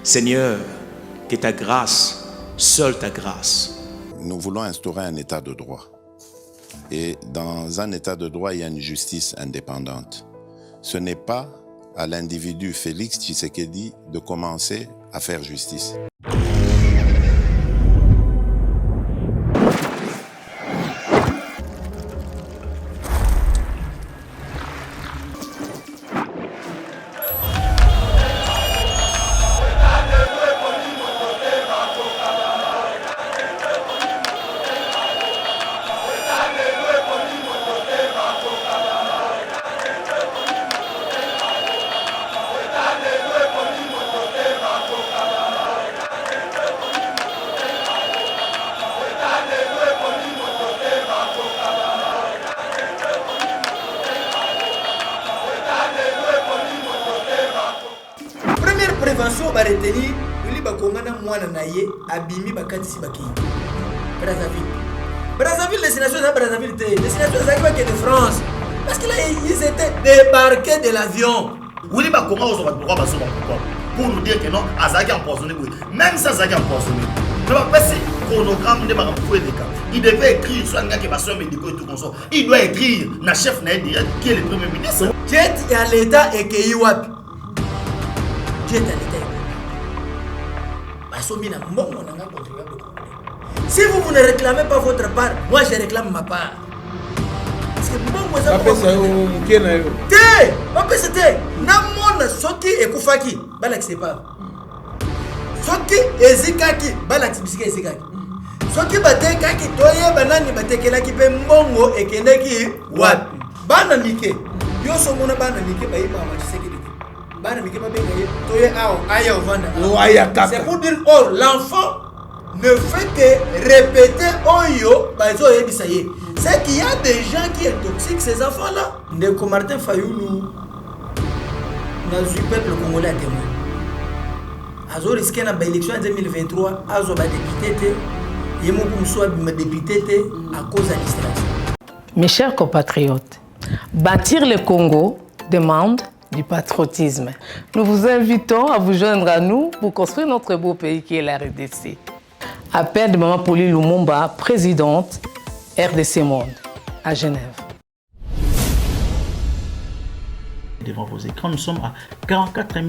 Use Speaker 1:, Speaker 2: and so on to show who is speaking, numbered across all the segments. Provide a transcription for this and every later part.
Speaker 1: Seigneur, que ta grâce, seule ta grâce.
Speaker 2: Nous voulons instaurer un état de droit. Et dans un état de droit, il y a une justice indépendante. Ce n'est pas à l'individu Félix Tshisekedi de commencer à faire justice.
Speaker 3: Prévention va retenir Willy Bakongana mwana naye abimi bakatisi baki Brazzaville destination de Brazzaville destination de France parce que là ils étaient débarqués de l'avion.
Speaker 4: Willy Bakonga ozo droit baso pour nous dire que non azaki empoisonné même ça azaki empoisonné ne va pas passer chronogramme de ma pour les cas. Il devait écrire soit nga que baso médicaux et tout comme ça. Il doit écrire na chef na direct qui est le premier ministre.
Speaker 3: Jet ya l'état et que wapi si vous ne réclamez pas votre part, moi je réclame ma part. Parce que bon, c'était namona soki ekufaki balaki pas. Soki ezikaki balaki bisika ezikaki. Soki batekaki toye banani batekelaki pe mbongo ekendeki wapi. Bana mike. Yo somona bana mike bayima amatiseki. C'est pour dire, oh, l'enfant ne fait que répéter Oyo, c'est qu'il y a des gens qui intoxiquent ces enfants-là. Ndeko Martin Fayoulou, dans le peuple congolais à témoin. Azo risqué dans l'élection en 2023, Azo va député, Yemo Koumsoua va député à cause de l'administration.
Speaker 5: Mes chers compatriotes, bâtir le Congo demande du patriotisme. Nous vous invitons à vous joindre à nous pour construire notre beau pays qui est la RDC. Appel de Maman Pauline Lumumba, présidente RDC Monde, à Genève.
Speaker 6: Devant vos écrans, nous sommes à 44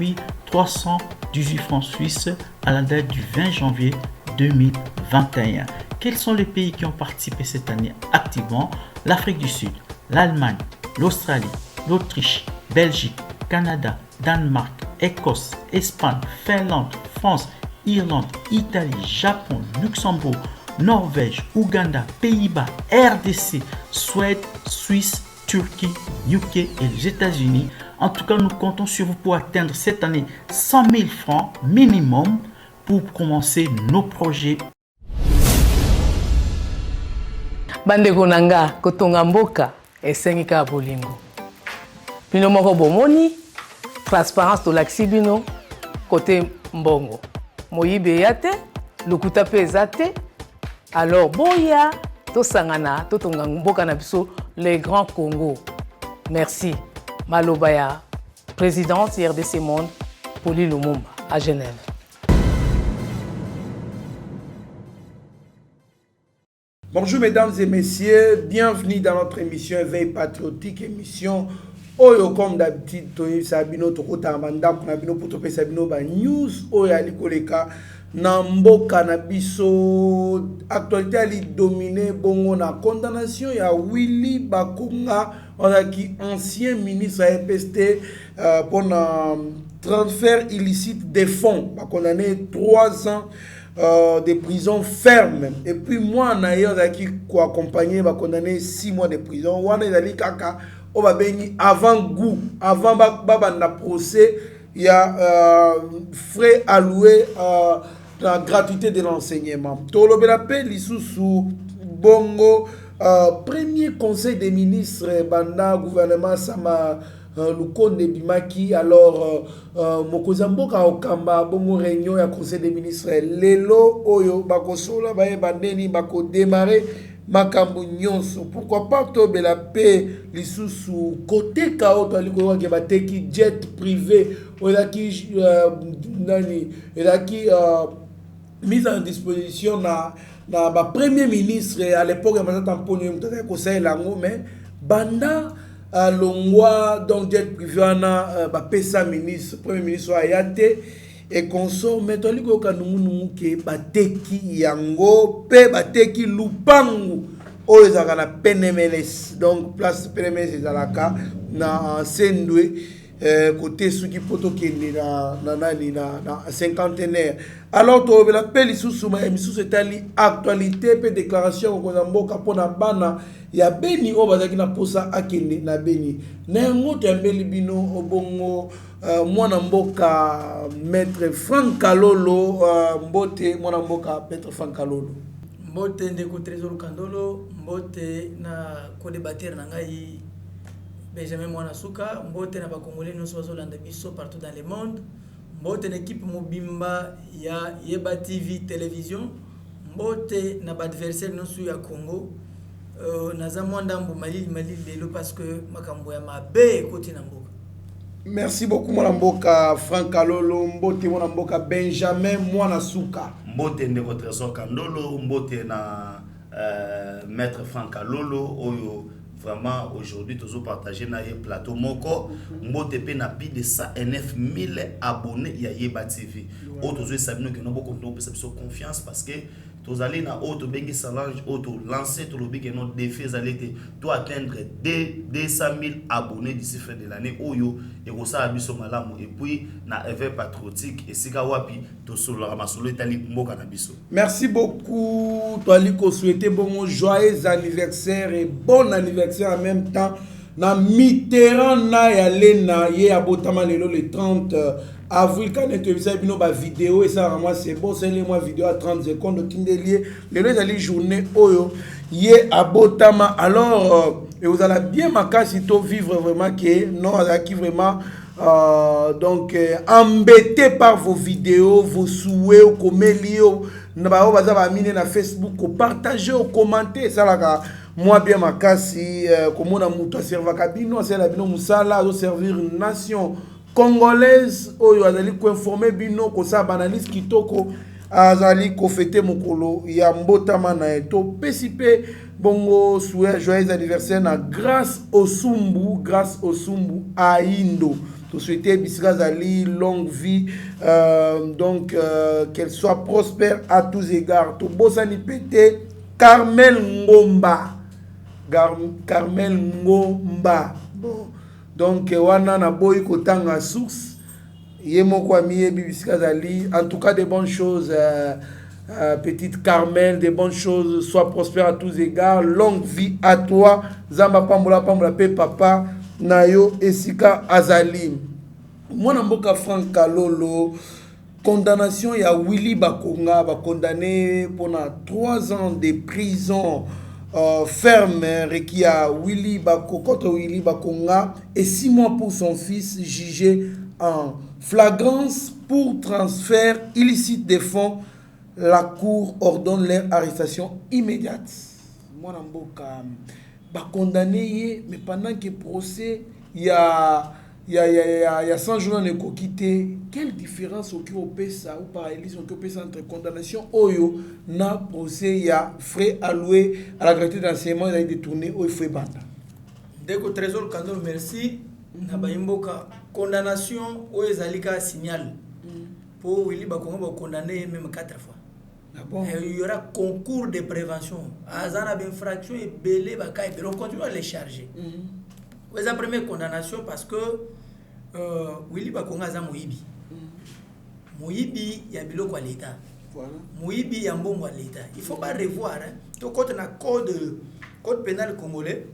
Speaker 6: 318 francs suisses à la date du 20 janvier 2021. Quels sont les pays qui ont participé cette année activement? L'Afrique du Sud, l'Allemagne, l'Australie, l'Autriche, Belgique, Canada, Danemark, Écosse, Espagne, Finlande, France, Irlande, Italie, Japon, Luxembourg, Norvège, Ouganda, Pays-Bas, RDC, Suède, Suisse, Turquie, UK et les États-Unis. En tout cas, nous comptons sur vous pour atteindre cette année 100 000 francs minimum pour commencer nos projets.
Speaker 5: Bandeko nanga kotonga mboka esengika bolingo. Bino moko bomoni transparence to l'axibino côté mbongo. Moyibe yate, lokuta pe ezate. Alors boya to sangana to tonga mboka na biso les grands Congo. Merci. Malobaya, présidente RDC Monde, Pauline Lumumba à Genève.
Speaker 7: Bonjour mesdames et messieurs, bienvenue dans notre émission Éveil patriotique, émission Oyo comme d'habitude, Tony Sabino, Tokota Manda, Kunabino, Putope Sabino, News, Oya Likoleka, Nambo Canabiso, actualité ali dominé, bongo na condamnation, il y a Willy Bakonga, on a qui ancien ministre à EPST pour un transfert illicite des fonds, condamné 3 ans. De prison ferme. Et puis moi, on a qui accompagné, condamné 6 mois de prison. On a dit kaka, on va béni avant goût, avant le procès, il y a frais alloués la gratuité de l'enseignement. Tolo Belapé, Lissoussou, Bongo, premier conseil des ministres, Banda, gouvernement, Sama. Lukonde Bimaki, alors Mokozamboka Okamba, bongo réunion ya conseil des ministres. Lelo Oyo, Bakosola, Baye Bandeni, Bako démarrer makambo nyonso. Pourquoi pas tobela pe lisusu côté kao tali ko ke bateki jet privé olaki nani elaki mise en disposition na ba premier ministre à l'époque Mazata Mponi mutaka ko sa elango mais banda longwa donc jet privé na ba pesa ministre premier ministre ayate et consort mais toli ko kanungu ke bateki yango pe bateki lupangu o ezaka na PNMLS donc place PNMLS ezalaka na Sendwe côté suki poto kende na cinquantenaire. Alors to bela peli susu ma emisu etali actualité pe déclaration ko mboka pona bana ya Beni o bazaki na posa akende na Beni na ngoto ya mbeli bino obongo mwana mboka maître Franck Kalolo mbote mwana mboka maître Franck Kalolo
Speaker 3: mbote ndeko Trésor Kandolo mbote na ko débattre na ngai Benjamin Mwana Suka mbote na ba Congolais nous bazolanda biso partout dans le monde mbote na équipe mobimba ya Yeba TV télévision mbote na ba adversaire nosu ya Congo na za mwanda mbo malili lelo parce que makambo ya mabe koti na mboka.
Speaker 7: Merci beaucoup mwana mboka Franck Kalolo mbote mwana mboka Benjamin Mwana Suka
Speaker 4: mbote ndeko Trésor Kandolo mbote na maître Franck Kalolo oyo vraiment aujourd'hui tous partager na plateau moko mbote pe na plus de 109 000 abonnés ya Yeba TV autres sabino que nous beaucoup de confiance parce que tous allez na auto bengi salange auto lancer tout le big notre défi allez to atteindre 200 000 abonnés d'ici fin de l'année oyo et ko sa biso malamu et puis na éveil patriotique et sika wapi to solo ramasolo etali mboka na biso.
Speaker 7: Merci beaucoup toi ko souhaiter bon joyeux anniversaire et bon anniversaire en même temps na Mitterrand na ya lena ye abotama lelo le 30 avril quand interview bino ba vidéo et ça vraiment c'est bon c'est les mois vidéo à 30 secondes tindelier lelo ezali journée oyo ye abotama alors et vous allez bien makasi to vivre vraiment que non qui vraiment donc embêté par vos vidéos vos souhaits au comelio na ba baza ba mine na Facebook ko partager au commenter ça là moi bien makasi comme on a muto serva kabino c'est la bino musala zo servir une nation congolaise oyo azali ko informer bino ko sa banaliste kitoko azali ko fêter mokolo ya mbotama na eto pesipe bongo souhait joyeux anniversaire na grâce au Sumbu Aindo to souhaiter bisika zali longue vie donc qu'elle soit prospère à tous égards to bosani pété Carmel Ngomba bon donc wana na boy kotanga source yemoko ami bisika zali en tout cas des bonnes choses petite Carmel des bonnes choses sois prospère à tous égards longue vie à toi zamba pambola pe papa nayo esika azali mwana mboka Franck Kalolo condamnation ya Willy Bakonga ba condamné pendant 3 ans de prison ferme requis à Willy Bakonga et 6 mois pour son fils jugé en flagrance pour transfert illicite des fonds. La cour ordonne leur arrestation immédiate. Moi namboka ba condamné mais pendant que procès il y a 100 jours de quitté. Quelle différence au ça ou parallélisme entre condamnation oyo na procès ya frais alloués à la gratuité d'enseignement et détourné au frais banda.
Speaker 3: Deko Trésor Kandolo merci na baimboka condamnation o ezalika signal pour Willy Bakonga ba condamné même 4 fois.
Speaker 7: Ah bon?
Speaker 3: Il y aura concours de prévention. Azana ben infraction et belé ba kai on continue à les charger. La première condamnation parce que Willy Bakonga za moyibi. Moyibi ya biloko à l'état.
Speaker 7: Voilà.
Speaker 3: Moyibi ya mbongo à l'état. Il faut pas revoir hein. To code na code pénal congolais.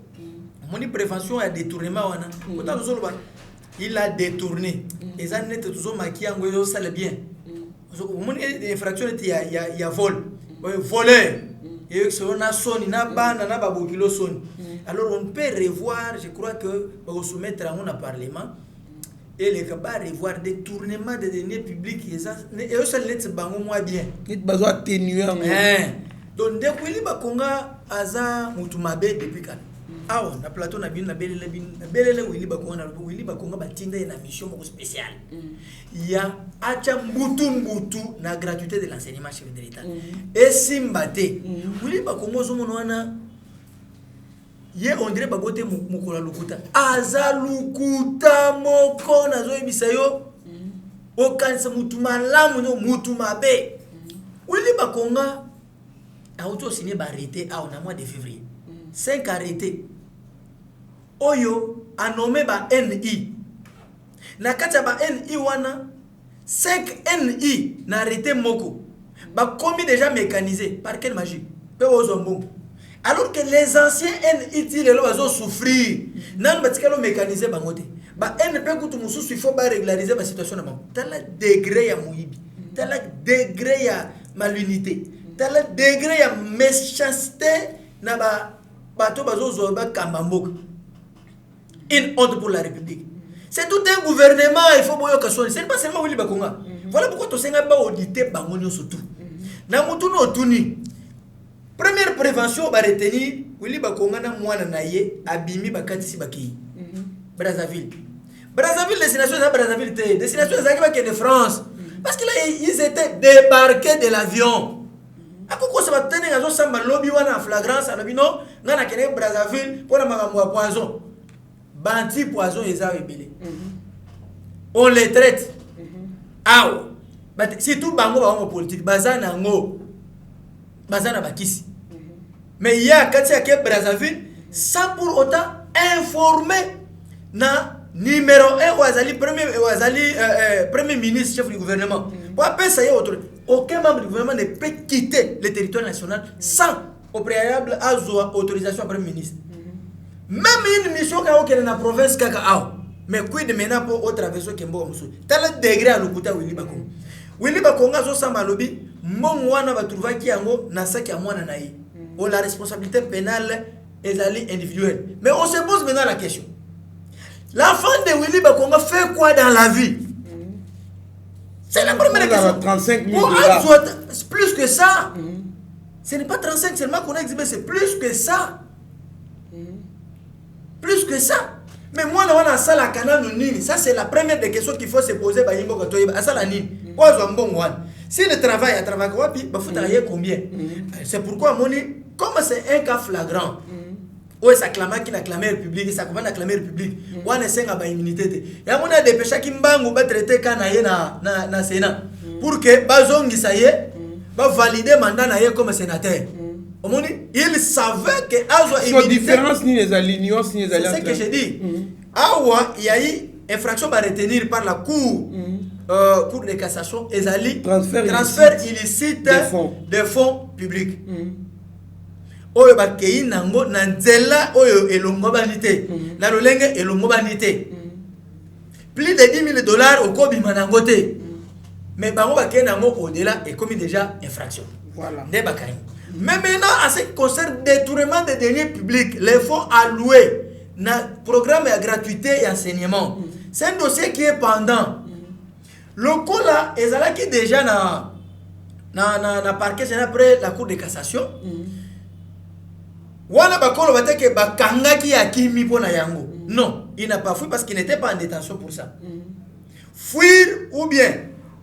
Speaker 3: Moni prévention ya détournement wana. Kota nzolo ba il a détourné. Et ça net toujours maquillé ngo yo sale bien. Moni infraction il y a vol. Voleur. Et que on a sonné na bana na babokilo sonné. Alors on peut revoir, je crois que pour soumettre à mon parlement et les capables revoir détournement des deniers publics et ça et ça lettre bango moi bien.
Speaker 7: Il besoin atténuer.
Speaker 3: Donc dès que Willy Bakonga aza mutu mabe depuis quand awa na plateau na bin na belele Willy Bakonga batinda na mission moko spéciale ya acha mbutu na gratuité de l'enseignement chef de l'État et simbate Willy Bakonga zo monwana ye on dirait babote mukola lukuta aza lukuta moko na zo ebisa yo okanisa mutu malamu no mutu mabe Willy Bakonga a auto signé arrêté na mois de février 5 arrêtés oyo a nommé ba NI na kati ba NI wana 5 NI na arrêté moko ba commis déjà mécanisé par quelle magie pe ozombo alors que les anciens NI ti lelo bazo souffrir nan batikalo mécanisé bangote ba NP kutu mususu il faut ba régulariser ba situation na bango tala degré ya muibi tala degré ya malunité tala degré ya méchanceté na ba bato bazo zoba kambamboka. Une honte pour la République. C'est tout un gouvernement, il faut boyo kasoni. C'est pas seulement Willy Bakonga. Voilà pourquoi to senga ba auditer bangonyo surtout. Na mutu no tuni. Première prévention ba retenir Willy Bakonga na mwana na ye abimi bakati si baki. Brazzaville. Brazzaville destination de Brazzaville te. Destination de France. Parce que là ils étaient débarqués de l'avion. Akoko se batene ngazo samba lobby wana en flagrance alobi no ngana kene Brazzaville pour makambo ya poison. Banti poison eza ebele. On les traite. Ah. Si tout bango ba politique bazana ngo. Bazana bakisi. Mais il y a kati ya Brazzaville sans pour autant informer na numéro 1 premier ministre chef du gouvernement. Pour appeler ça y est autre. Aucun membre du gouvernement ne peut quitter le territoire national sans au préalable avoir autorisation au premier ministre. Même une mission qui est dans la province Kakao. Mais quid de maintenant pour autre traverser Kembo Moussou. Tel degré à l'okuta Willy Bakonga. Willy Bakonga zo samba lobi mon wana ba trouva ki yango na saki ya mwana na ye. Oh, la responsabilité pénale est individuelle. Mais on se pose maintenant la question. L'enfant de Willy Bakonga fait quoi dans la vie? C'est la première question.
Speaker 7: 35 000 $.
Speaker 3: C'est plus que ça. Ce n'est pas 35 seulement qu'on a exhibé, c'est plus que ça. Plus que ça. Mais moi, on a ça la canal nini. Ça, c'est la première des questions qu'il faut se poser. Si le travail a travaillé, il faut travailler combien? C'est pourquoi, comme c'est un cas flagrant, ouais, ça clame qui n'a clamé République, ça commence à clamer République. On est 5 à immunité. Il y a des dépêches qui m'ont traité na Sénat pour que Bazongi ça y est, va valider mandat na comme sénateur. Il savait que Azo
Speaker 7: immunité. Différence ni les alliances ni les alliances.
Speaker 3: C'est ce que j'ai dit. Awa, il y a eu infraction à retenir par la cour de cassation et transfert illicite de fonds publics. Oyo bakei nango na nzela oyo elongo banité na lolenge elongo banité plus de $10 000 au kobi manango te mais bango bakei nango au-delà et commis déjà infraction voilà ne bakay. Mais maintenant à ce qui concerne détournement des deniers publics les fonds alloués na programme de gratuité et enseignement c'est un dossier qui est pendant le coup là ezala qui déjà na parquet général après la cour de cassation. Wana bakolo bateke bakanga ki akimi pona yango. Non, il n'a pas fui parce qu'il n'était pas en détention pour ça. Fuir ou bien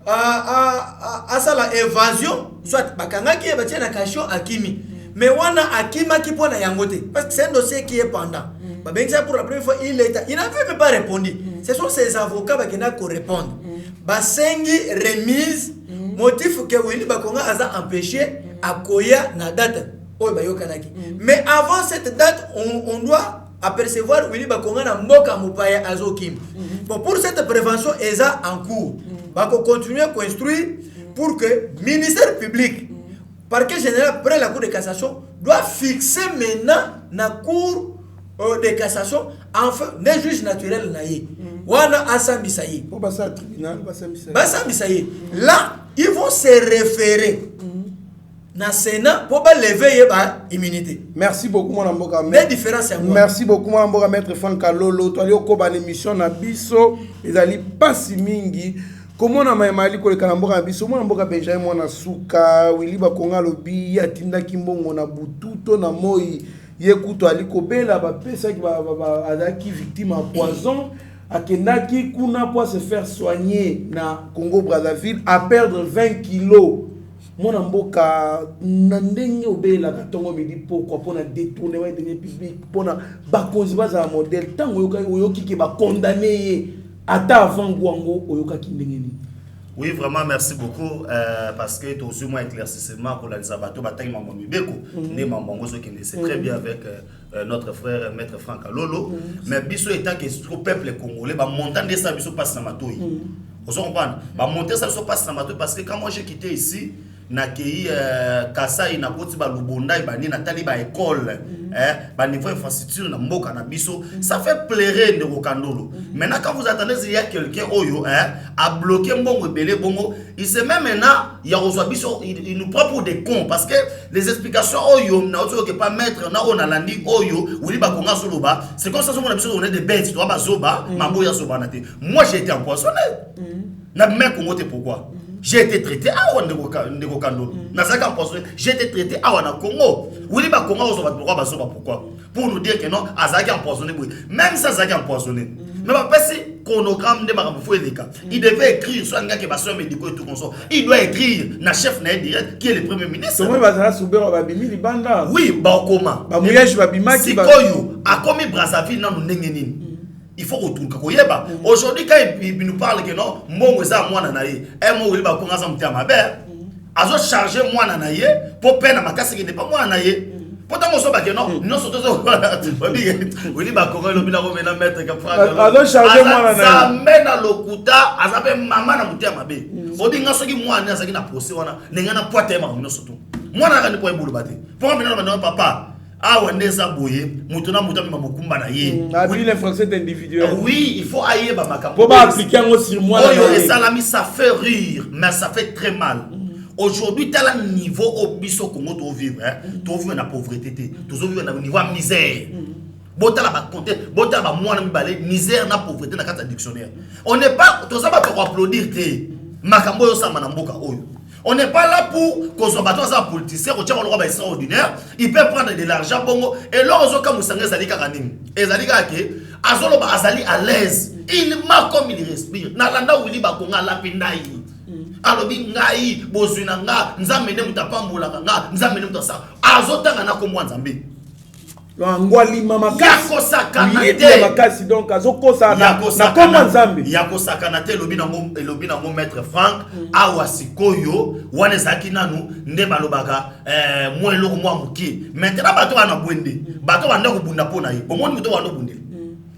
Speaker 3: à ça la évasion, soit bakanga ki batia na cachot akimi. Mais wana akima ki pona yango te parce que c'est un dossier qui est pendant. Ba benza pour la première fois il n'avait même pas répondu. Ce sont ses avocats qui n'ont pas répondu. Ba sengi remise motif que Willy Bakonga a empêché à koya na date. Mais avant cette date, on doit apercevoir Willy Bakonga na mboka mupaya azokim. Bon, pour cette prévention, ESA en cours. Bako continuer à construire pour que le ministère public, parquet général après la cour de cassation, doit fixer maintenant la cour de cassation enfin des juges naturels naïe. Wana asambisaye.
Speaker 7: Pour passer au tribunal,
Speaker 3: basambisaye. Là, ils vont se référer. Na Sénat pour lever immunité.
Speaker 7: Merci beaucoup mon amboka.
Speaker 3: Merci
Speaker 7: beaucoup mon amboka maître Franck Kalolo. Toi yo ko ba émission na biso ezali pasi mingi Comment on a mali ko le kalamboka biso mona mboka Benjamin mona suka wili ba konga lobi ya tinda kimbongo na bututo na moi yekuto aliko bela ba pesa ki ba azaki victime à poison akendaki kuna pour se faire soigner na Congo Brazzaville à perdre 20 kilos. Mon amboka nandenge obela katongo midi pourquoi pour na détourner ouais de public pour na ba cause baza modèle tant oyoki ki ba condamner ata avant gwango oyoka kindengeni.
Speaker 4: Oui, vraiment, merci beaucoup parce que tu as aussi moins éclaircissement pour les abattus. C'est très bien avec notre frère, maître Franck Alolo. Mais biso étant que le peuple congolais, montant de ça, biso passe na matouille. Vous comprenez? Monter ça, biso passe na matouille parce que quand moi j'ai quitté ici, nakei Kasai na koti ba Lubonda ibani na tali ba école ba niveau infrastructure na mboka na biso ça fait pleurer de Rokandolo. Maintenant quand vous attendez il y a quelqu'un oyo a bloqué mbongo belé bongo il sait même maintenant il y a reçoit biso il nous prend pour des cons parce que les explications oyo na oto que pas mettre na on a landi oyo wili ba konga soloba c'est comme ça on a biso on est des bêtes toi ba zoba mambo ya zoba naté moi j'ai été empoisonné na même Congo te pourquoi j'ai été traité à Ndekokando. J'ai été traité à Congo. Oui, bah Congo, pourquoi? Pour nous dire que non, Azaki empoisonné. Même ça, Azaki empoisonné. Mais pas si chronogramme de Maraboufoulika. Il devait écrire soit un gars qui va se médico et tout comme ça. Il doit écrire na chef na direct qui est le premier ministre. Oui, bah comment? Si Koyo a commis Brazzaville dans nous il faut retourner koyeba aujourd'hui quand il nous parle que non mbongo za mwana na ye mo wili ba konga za mtia mabe azo charger mwana na ye pour peine makasi qui n'est pas mwana na ye pourtant on so ba que non non surtout wili ba konga lo bila ko mena mettre ka frère
Speaker 7: azo charger mwana na ye
Speaker 4: ça mena lokuta azabe mama na mtia mabe odinga soki mwana azaki na procès wana ninga na poite ma no surtout mwana ka ni po ebulu bate pour mena na papa ah ouais neza boye mutuna mutami mamukumba na ye
Speaker 7: oui l'infraction individuelle
Speaker 4: oui il faut ailler ba makambo
Speaker 7: pour pas appliquer un sur moi
Speaker 4: et salami ça fait rire mais ça fait très mal aujourd'hui tel un niveau au biso Congo to vivre to vivre na pauvreté to vivre na niveau misère bota la ba compter bota ba mwana mibale misère na pauvreté na carte dictionnaire on n'est pas to ça ba pour applaudir te makambo yo sama na mboka oyo. On n'est pas là pour qu'on soit battu à un politicien, on tient le roi extraordinaire, il peut prendre de l'argent bongo et lorsque comme vous Zali Karanim, et Zali Kake, Azolo Azali à l'aise, il marque comme il respire. Nalanda Willy Bakonga la Pindaï. Alobi Ngai, Bozunanga, Nzamene Mutapambola, Nzamene Mutasa, Azota Nako Mwanzambi.
Speaker 7: Ngwali mama
Speaker 4: kasi yako sakanate
Speaker 7: makasi donc azoko sa na koma nzambe
Speaker 4: yako sakanate lobi nango maître Franck awa sikoyo wane zaki nanu nde balobaka moi eloko moi muki maintenant bato wana bwende bato banda ko bunda pona ye omoni muto wana bundeli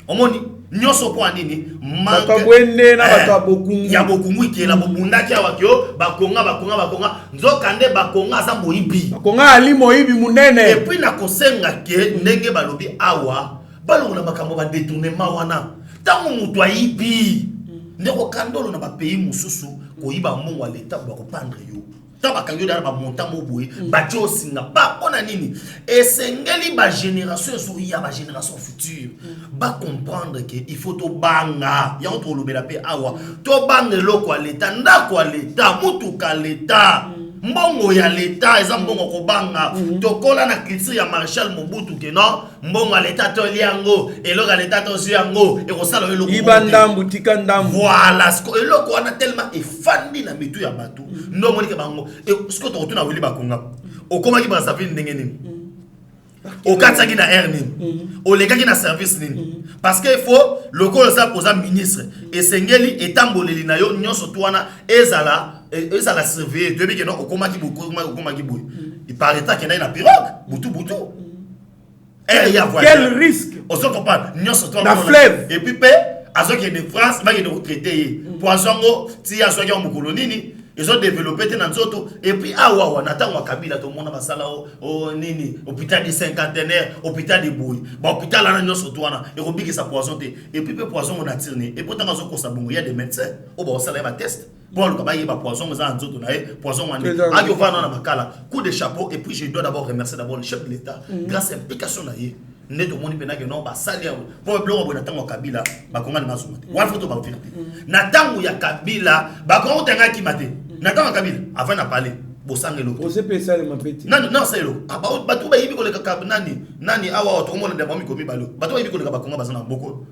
Speaker 4: omoni nyoso po anini
Speaker 7: bato bwende na bato bokungu
Speaker 4: ya bokungu ki la bunda ki awa kyo bakonga nzokande bakonga za moyibi
Speaker 7: bakonga ali moyibi munene
Speaker 4: et puis na kosenga ke ndenge balobi awa balonga makambo ba détournement wana tango mutu ayibi ndeko kandolo na ba pays mususu koyiba mongo l'état ba ko prendre yo taba kanyo dara ba monta moboye ba josinga ba pona nini et sengeli ba génération so ya ba génération future ba comprendre que il faut to banga ya to lobela pe awa to banga loko l'état ndako l'état mutu ka l'état mbongo ya l'état eza mbongo ko banga tokola na culture ya Marshal Mobutu ke non mbongo l'état to liango eloko l'état to ziango e ko sala eloko
Speaker 7: ibandambu tikandambu
Speaker 4: voilà eloko wana tellement efandi na mitu ya batu ndo moni ke bango e sko to tuna wili bakonga okoma ki Brazzaville ndenge nini okataki na air nini olekaki na service nini parce que il faut le ko za ministre esengeli etamboleli na yo nyonso twana ezala surveiller depuis que non okomaki boy il paraît qu'il y a une pirogue butu
Speaker 7: quel risque
Speaker 4: on se comprend nyonso
Speaker 7: twana fleuve
Speaker 4: et puis pe azoki de France va qui de retraiter poisongo ti azoki en kolonini ils ont développé dans nzoto et puis awa natango Kabila to mona basala o nini hôpital de cinquantenaire hôpital de boy ba hôpital là nyonso twana et robiki sa poison te et puis pe poison on a tiré et pourtant azo ko sa bongo il y a des médecins o ba sala ba test bon le kaba yeba poison za nzoto na poison wana aki va na makala coup de chapeau et puis je dois d'abord remercier d'abord le chef de l'état grâce à l'implication na ye nde to moni pena que non ba salia pour blongo bona tango Kabila ba konga na sumate wan photo ba firté na tango ya Kabila ba konga tanga ki mate na tango Kabila avant na parler bosangelo
Speaker 7: ose pesa le mapeti
Speaker 4: non c'est lo aba ba to ba yibi ko le ka nani awa to mona de ba mi ko mi balo ba to yibi ko le ka ba konga ba sana boko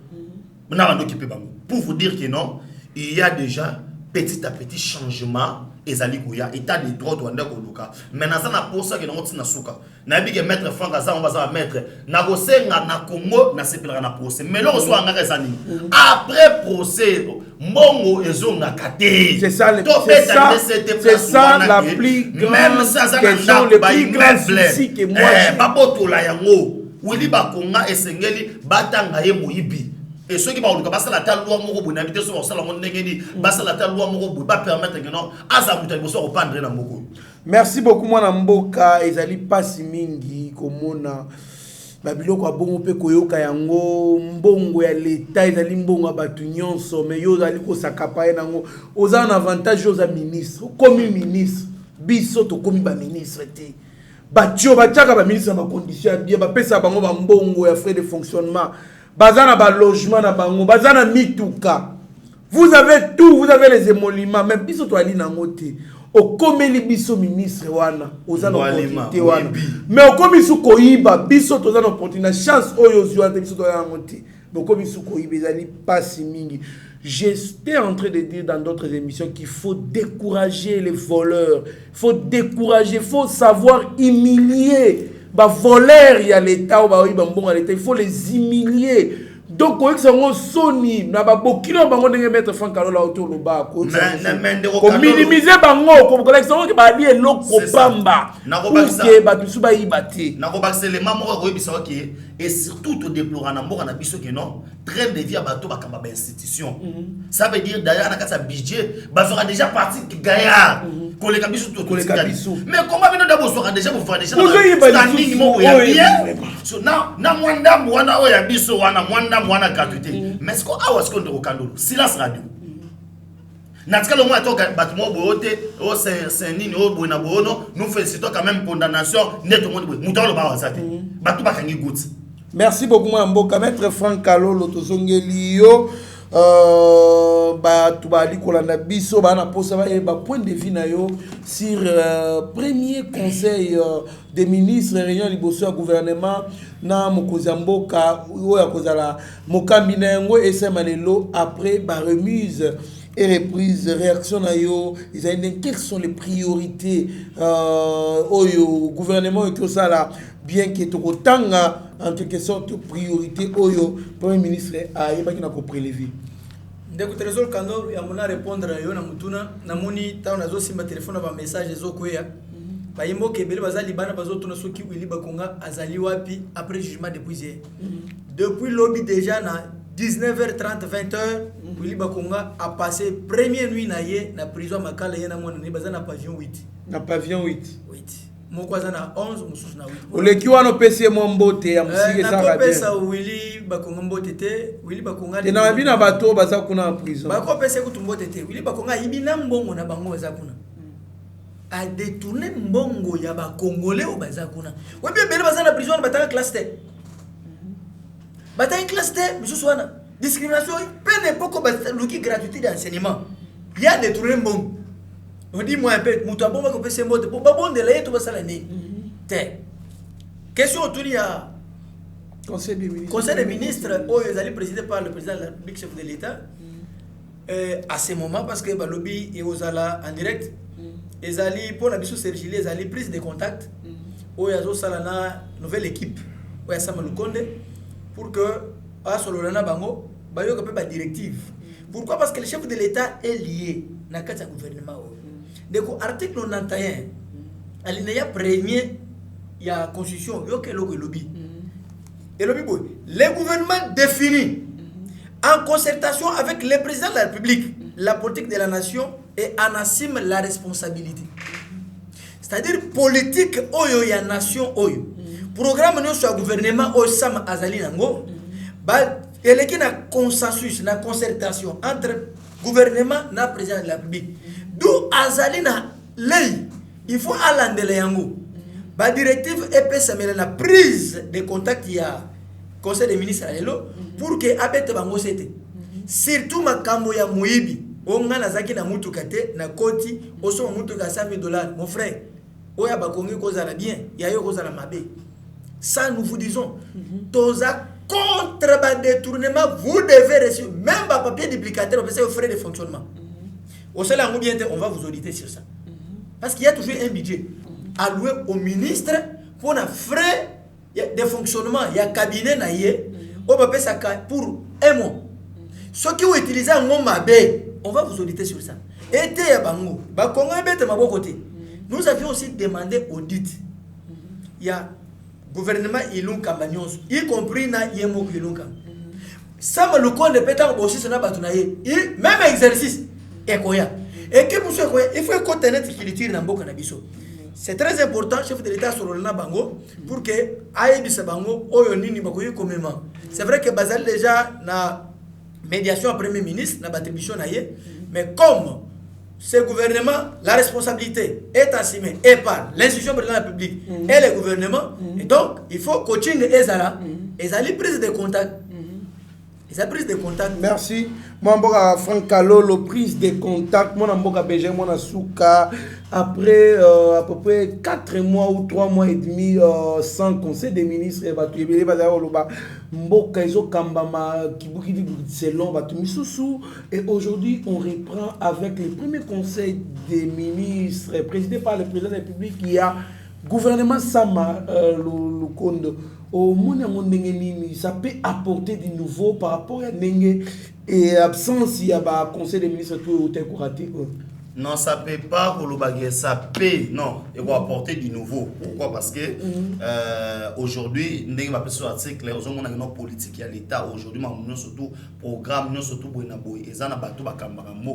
Speaker 4: na ba ndoki pe bango pour vous dire que non il y a déjà petit à petit changement ezali koya état de droit wanda koluka maintenant ça na pour ça que non tina suka na bi que maître Franck Aza on va ça maître na kosenga na Congo na sepelaka na procès mais là on soit ngaka ça nini après procès mbongo ezonga kate
Speaker 7: c'est ça la plus grande
Speaker 4: même ça
Speaker 7: question le plus grand souci que moi
Speaker 4: babotola yango wili bakonga esengeli batanga ye moyibi. Et ceux qui parlent de la loi moko bu n'habiter sur ça la monde ngeni basa la loi moko bu pas permettre que non azamuta boso opandre na moko.
Speaker 7: Merci beaucoup mwana mboka ezali pasi mingi komona babiloko abongo pe koyoka yango mbongo ya l'état ezali mbongo batu nyonso mais yo zali ko sakapaye nango oza un avantage oza ministre comme ministre biso to komi ba ministre te batio batiaka ba ministre na condition bien ba pesa bango ba mbongo ya frais de fonctionnement. Bazana ba logement na bango, bazana mituka. Vous avez tout, vous avez les émoluments, mais biso to ali na ngote. O komeli biso ministre wana, ozana opportunité wana. Mais o komi su koyiba, biso to ozana opportunité, chance oyo zwa te biso to na ngote. Mais o komi su koyiba ezali pasi mingi. J'étais en train de dire dans d'autres émissions qu'il faut décourager les voleurs, faut décourager, faut savoir humilier. Bah voleurs il y a l'état ou bah oui bon à l'état il faut les humilier donc quand ils sont soni na ba bokino bango ndenge mettre Franck Kalola autour le bas ko minimiser bango comme collection que ba li eloko pamba pour que ba tusu ba ibati
Speaker 4: na ko bakse les mamoro ko yebisa ki et surtout to déplorer na mboka na biso que non train de vie à bateau ba kamba ba institution ça veut dire d'ailleurs na kasa budget ba sera déjà parti gaillard koleka biso to koleka biso mais comment bino d'abord sera déjà pour faire déjà standing mo ya bien so na mwanda mwana o ya biso wana mwanda mwana gratuité mais ce qu'on a est-ce qu'on de kandolo silence radio natika le mois toka batmo bote o c'est nini o bona bono nous félicitons quand même condamnation net monde mutalo ba wazati batu bakangi goutte.
Speaker 7: Merci beaucoup mboka maître Franck Kalolo tozongeli yo ba tubali kolanda biso ba na posa ba point de vue na yo sur premier conseil des ministres réunion liboso ya gouvernement na mokozi mboka oya kozala mokambi na yango esema lelo après ba remise et reprise réaction na yo quelles sont les priorités au gouvernement et tout ça là bien que tokotanga en quelque sorte priorité oyo premier ministre a yebaki na ko prélever
Speaker 3: ndeko trésor kando ya mona répondre yo na mutuna na moni ta na zo simba téléphone ba message zo koya ba yimbo kebele bazali bana bazo tuna soki wili bakonga azali wapi après jugement depuis hier depuis lobby déjà na 19h30 20h wili bakonga a passé première nuit na ye na prison makala ye na mona ni bazana pavillon 8
Speaker 7: na pavillon 8
Speaker 3: mokwaza na 11 mususu na 8
Speaker 7: oleki wana pesi mo mbote ya musike ça
Speaker 3: va bien pesa wili bakonga mbote te wili bakonga
Speaker 7: te na bina bato baza kuna en prison
Speaker 3: bako pesa ku mbote te wili bakonga yibina mbongo na bango baza kuna a détourner mbongo ya ba congolais o baza kuna webi bele baza na prison bataka classe te bataka classe te mususu wana discrimination peine poko ba luki gratuité d'enseignement il y a détourner mbongo. On dit moi un peu muto abomba ko pese mbote po babonde la yeto basala ni te question autour il y a conseil des ministres oh ils allaient présidé par le président de la République chef de l'État à ce moment parce que ba lobby et aux ala en direct ils allaient pour la biso Sergile ils allaient prise de contact oh yazo sala na nouvelle équipe oh ya Samuel Konde pour que à sololana bango ba yo ko pe ba directive pourquoi parce que le chef de l'État est lié na kata gouvernement. Donc, article 91, alinéa premier, il y a constitution, il y a le lobby. Et le lobby, le gouvernement définit en concertation avec le président de la République la politique de la nation et en assume la responsabilité. C'est-à-dire politique oyo ya nation oyo. Programme no sur gouvernement o sam azali nango ba eleki na consensus na concertation entre gouvernement na président de la République. D'où azalina lei il faut alandele yango ba directive EPS mais la prise de contact ya conseil des ministres pour que abete bango sete surtout makambo ya muibi onga nazaki na mutuka te na koti oso mutuka $100,000 mon frère oya bakongi kozala bien ya yo kozala mabe. Ça nous vous disons toza contre le détournement, vous devez recevoir même un papier duplicateur, on frais de fonctionnement. Au seul en bien, on va vous auditer sur ça. Parce qu'il y a toujours un budget alloué au ministre pour un frais de fonctionnement. Il y a un cabinet on va payer ça pour un mois. Ceux qui ont utilisé un mot mabé, on va vous auditer sur ça. Et nous avions aussi demandé audit. Il y a gouvernement ilunga manyonso y compris na yemo ilunga ça le compte de pétard aussi na batunaye même exercice ekoya et que pour ça il faut connaître culture na mboka na biso. C'est très important chef de l'état sur na bango pour que ayebisa bango oyo nini bakoyi komema. C'est vrai que bazal déjà na médiation premier ministre na battribution na ye, mais comme ce gouvernement, la responsabilité est assumée et par l'institution de la République et le gouvernement. Et donc, il faut coaching et Zala. Et Zali prise de contact. Ils ont prise de contact.
Speaker 7: Merci. Moi, Franck Kalolo, prise de contact. Moi, je suis Benjamin Souka. Après à peu près 4 mois ou 3 mois et demi sans conseil des ministres, et aujourd'hui, on reprend avec le premier conseil des ministres présidé par le président de la République. Il y a gouvernement Sama Lukondo. Au monde ça peut apporter du nouveau par rapport à Nenge et absence il y a un conseil des ministres tout
Speaker 4: non, ça ne peut pas, ça peut, non, il va apporter du nouveau. Pourquoi? Parce que aujourd'hui, nous avons un article, nous avons une politique à l'État. Aujourd'hui, nous avons surtout programme, nous avons surtout un programme, nous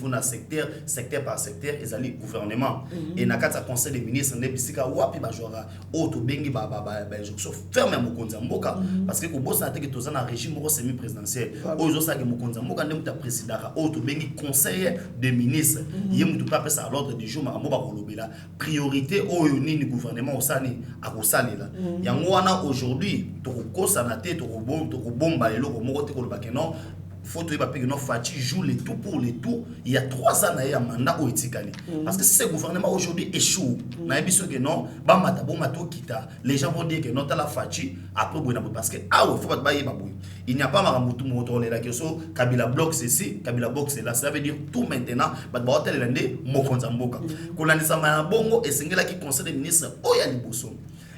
Speaker 4: avons un secteur par secteur, et le gouvernement. Et dans le conseil des ministres, nous avons parce que nous avons un régime semi-présidentiel. Aujourd'hui, nous avons un président. Conseil des ministres, il y a à l'ordre du jour, la priorité au gouvernement au Sani, à Rosalila. Il y a aujourd'hui, faut que Fati joue les tout pour les tout. Il y a 3 ans, il y a un mandat au Etikali. Parce que si ce gouvernement aujourd'hui échoue, les gens vont dire que non, la Fati après parce que il n'y a pas Maramutu Motorole la question, Kabila bloque ceci, Kabila bloque cela. Ça veut dire tout maintenant, Mokonzamboka. Kolandisa Bongo et Sengela qui conseille des ministres, Oya Liboso.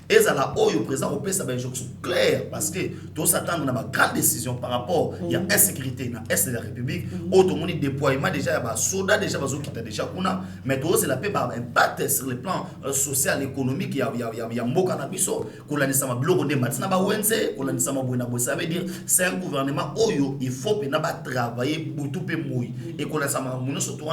Speaker 4: Et ça là, le président européen, ça va être clair parce que tout s'attend à une grande décision par rapport à l'insécurité dans l'Est de la République. Autrement, le déploiement déjà, il y a des soldats déjà qui sont déjà là. Mais tout c'est la paix par impact sur le plan social, économique. Il y a un mot cannabiso. Ça veut dire c'est un gouvernement où il faut travailler pour tout le monde. Et qu'on a surtout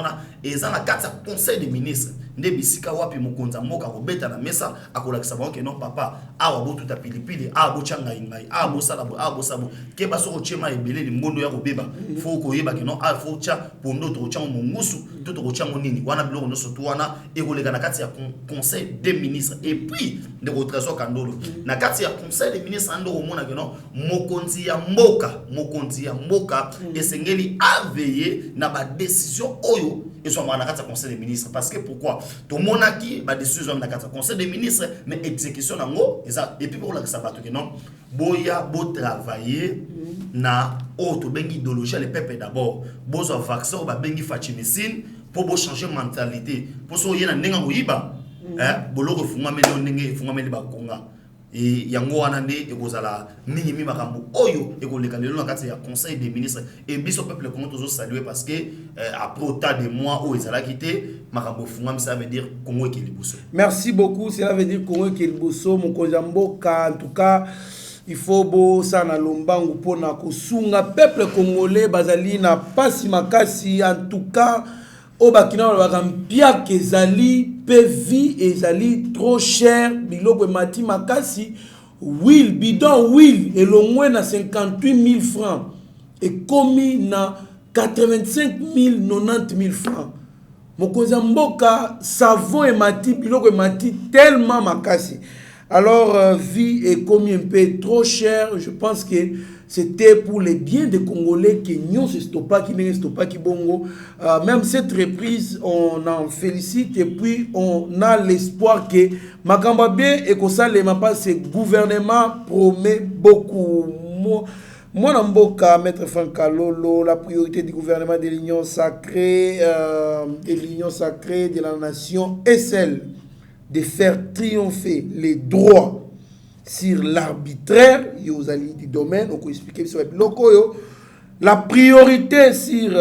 Speaker 4: et ça, il y a 4 conseils des ministres. Ndebisika wapi mukonza moka robeta na mesa akola kisaba que non papa awa bo tuta pilipili awa bo changa ingai awa bo salabo awa bo sabo ke baso ko chema ebele mbondo ya kobeba faut ko yeba que non a faut cha pondo to cha mungusu to to cha nini wana biloko no soto wana ekoleka na kati ya conseil des ministres et puis de trésor kandolo na kati ya conseil des ministres ando omona que non mokonzi ya mboka esengeli a veiller na ba décision oyo et soit dans le conseil des ministres. Parce que pourquoi? Tout le monde a qui va décision dans le conseil des ministres, mais exécution en haut, et puis pour la sabato que non, boya beau travailler na autre bengi idéologie les peuples d'abord. Bozo vaccin ba bengi fachimicine pour changer mentalité. Pour so yena nenga oyiba, bolo refuma mele ndenge fuma mele ba konga. Et yango wana nde ekozala minimi makambo oyo ekoleka lelo na kati ya conseil des ministres et biso peuple comment toujours saluer parce que après autant de mois où ezala quitté makambo funga ça veut dire Congo Ekeliboso.
Speaker 7: Merci beaucoup, cela veut dire Congo Ekeliboso mon Mboka. En tout cas il faut beau ça na lombangu pona kosunga peuple congolais bazali na pasi makasi en tout cas au bakina bakampia kezali PV ezali trop cher biloko mati makasi will bidon will elongwe na 58 000 francs et commis na 85 000 90 000 francs mokonza mboka savon et mati biloko mati tellement makasi Alors, vie est comme un peu trop cher. Je pense que c'était pour les biens des Congolais que nous se stoppa, qui bongo. Même cette reprise, on en félicite et puis on a l'espoir que Makamba bien et que ça, ce gouvernement promet beaucoup. Moi, Namboka, Maître Frankalolo, la priorité du gouvernement de l'Union sacrée, de la nation est celle de faire triompher les droits sur l'arbitraire, du domaine, on peut expliquer sur la priorité sur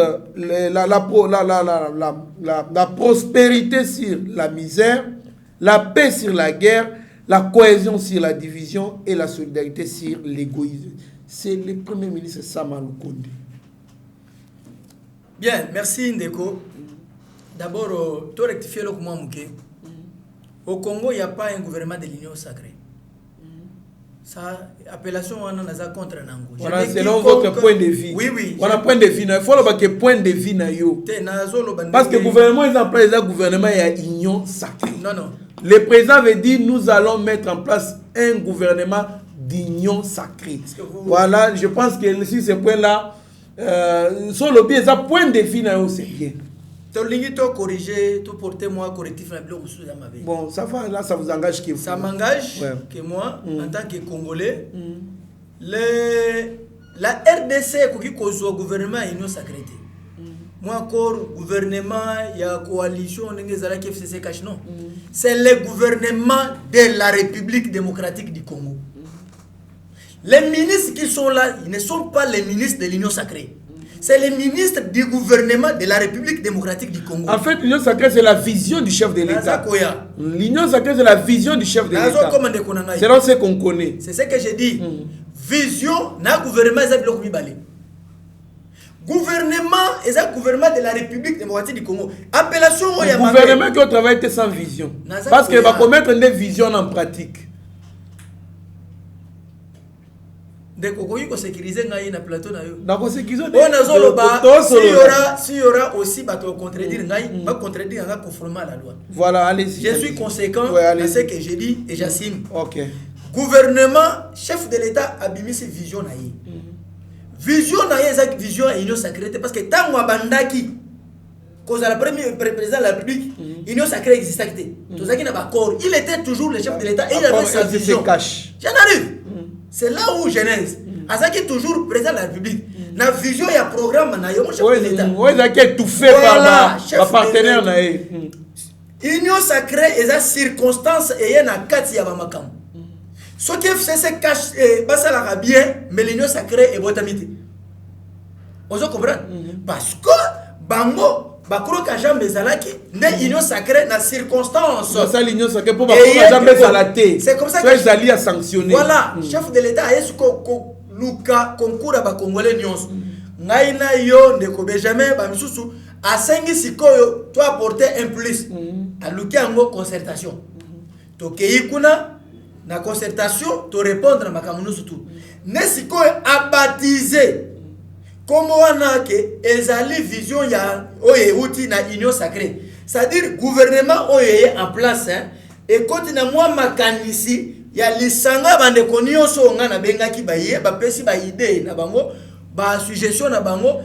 Speaker 7: la prospérité sur la misère, la paix sur la guerre, la cohésion sur la division et la solidarité sur l'égoïsme. C'est le Premier ministre Sama Lukonde.
Speaker 3: Bien, merci Ndeko. D'abord, tu rectifies le comment Mouké. Au Congo, il n'y a pas un gouvernement de l'Union sacrée. Ça, appellation, on en a contre Nango.
Speaker 7: Voilà, selon votre point de vue.
Speaker 3: Oui, oui.
Speaker 7: On a point de vue. Il faut le point de vue. Parce que le gouvernement est en place, le gouvernement est l'Union sacrée.
Speaker 3: Non, non.
Speaker 7: Le président veut dire nous allons mettre en place un gouvernement d'union sacrée. Voilà, je pense que sur ce point-là, sur le biais, ça point de vue, c'est bien.
Speaker 3: Tu corriger, tu porter moi correctif dans ma vie.
Speaker 7: Bon, ça va, là, ça vous engage que vous.
Speaker 3: Ça m'engage que moi, en tant que Congolais, la RDC qui cause au gouvernement est une sacrée. Moi encore, gouvernement, il y a coalition, non. C'est le gouvernement de la République démocratique du Congo. Les ministres qui sont là, ils ne sont pas les ministres de l'Union sacrée. C'est les ministres du gouvernement de la République démocratique du Congo.
Speaker 7: En fait, l'Union sacrée, c'est la vision du chef de l'État. L'Union sacrée, c'est la vision du chef de l'État. C'est là ce qu'on connaît.
Speaker 3: C'est ce que j'ai dit. Vision, na gouvernement, c'est le gouvernement, c'est un gouvernement de la République démocratique du Congo. Appellation,
Speaker 7: le gouvernement qui travaille sans vision. Parce qu'il va commettre des visions en pratique.
Speaker 3: Sécuriser na plateau na yo.
Speaker 7: Donc sécuriser.
Speaker 3: Si y aura aussi contredire va contredire conformément à la loi.
Speaker 7: Voilà, allez-y.
Speaker 3: Je suis conséquent à ce que j'ai dit et j'assume.
Speaker 7: OK.
Speaker 3: Gouvernement, chef de l'État a mis ses visions na yi. Vision na yi exact vision et union sacrée parce que tant moi bandaki cause la première président de la République, union sacrée existait. Tout ça qui n'a pas accord, il était toujours le chef de l'État et il avait sa vision. J'en arrive. C'est là où genèse. Azaki toujours président de la République. Na vision et programme na yo chef de l'État.
Speaker 7: Oui, Azaki est tout fait par ma partenaire na
Speaker 3: Union sacrée et sa circonstance et na kati ya bamakam. Ce qui fait c'est cache basa la bien mais l'union sacrée est botamité. On se comprend parce que bango bakroka jambe zalaki ne union sacrée na circonstance
Speaker 7: ça l'union sacrée pour bakroka jambe zalaté
Speaker 3: c'est comme ça
Speaker 7: que les alliés à sanctionner
Speaker 3: voilà chef de l'État est ko luka concours ba congolais nyonso ngai na yo ndeko Benjamin ba misusu a sengi sikoyo to apporter un plus a luka ngo concertation to kei kuna na concertation to répondre makamuno surtout ne sikoyo a baptiser comme on a que ezali vision ya oye outi na union sacrée c'est-à-dire gouvernement oye en place et quand na moi makanisi ya lisanga bande konio so nga na benga ki baye ba pesi ba idée na bango ba suggestion na bango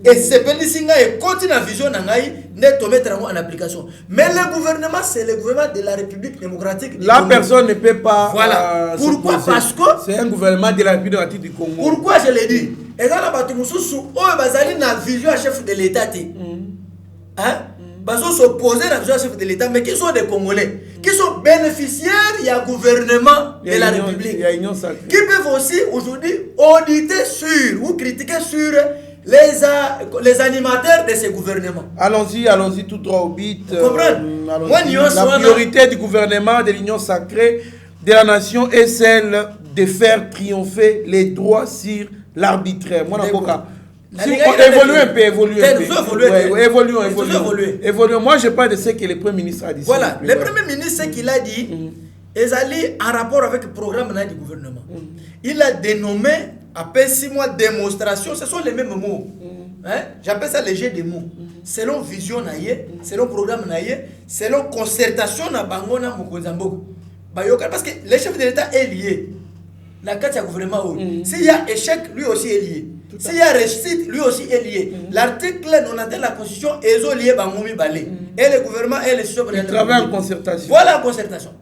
Speaker 3: et c'est pelisinga et quand na vision na ngai ne to mettre en application mais le gouvernement c'est le gouvernement de la République démocratique
Speaker 7: la personne ne peut pas
Speaker 3: voilà pourquoi parce que
Speaker 7: c'est un gouvernement de la République démocratique du Congo
Speaker 3: pourquoi je l'ai dit et là batu mususu oyo bazali na vision à chef de l'État hein baso s'opposer à la vision à chef de l'État mais qui sont des Congolais qui sont bénéficiaires il y a gouvernement de la République qui peuvent aussi aujourd'hui auditer sur ou critiquer sur les animateurs de ces gouvernements.
Speaker 7: Allons-y tout droit au but.
Speaker 3: La
Speaker 7: priorité du gouvernement de l'Union sacrée de la nation est celle de faire triompher les droits sur l'arbitraire. Évoluons. Moi, je parle de ce que le Premier ministre a dit.
Speaker 3: Voilà, le Premier ministre, ce qu'il a dit, est allé en rapport avec le programme du gouvernement. Il a dénommé, après 6 mois de démonstration, ce sont les mêmes mots. J'appelle ça les jeux de mots. Selon vision, selon programme, selon concertation, na bango na mokonzamboko. parce que le chef de l'État est lié. La carte du gouvernement, s'il y a échec, lui aussi est lié. S'il y a réussite, lui aussi est lié. L'article 90 de la Constitution est lié à Bangoumi Balé. Et le gouvernement et les chefs de l'État.
Speaker 7: Ils travaillent en concertation.
Speaker 3: Voilà la concertation.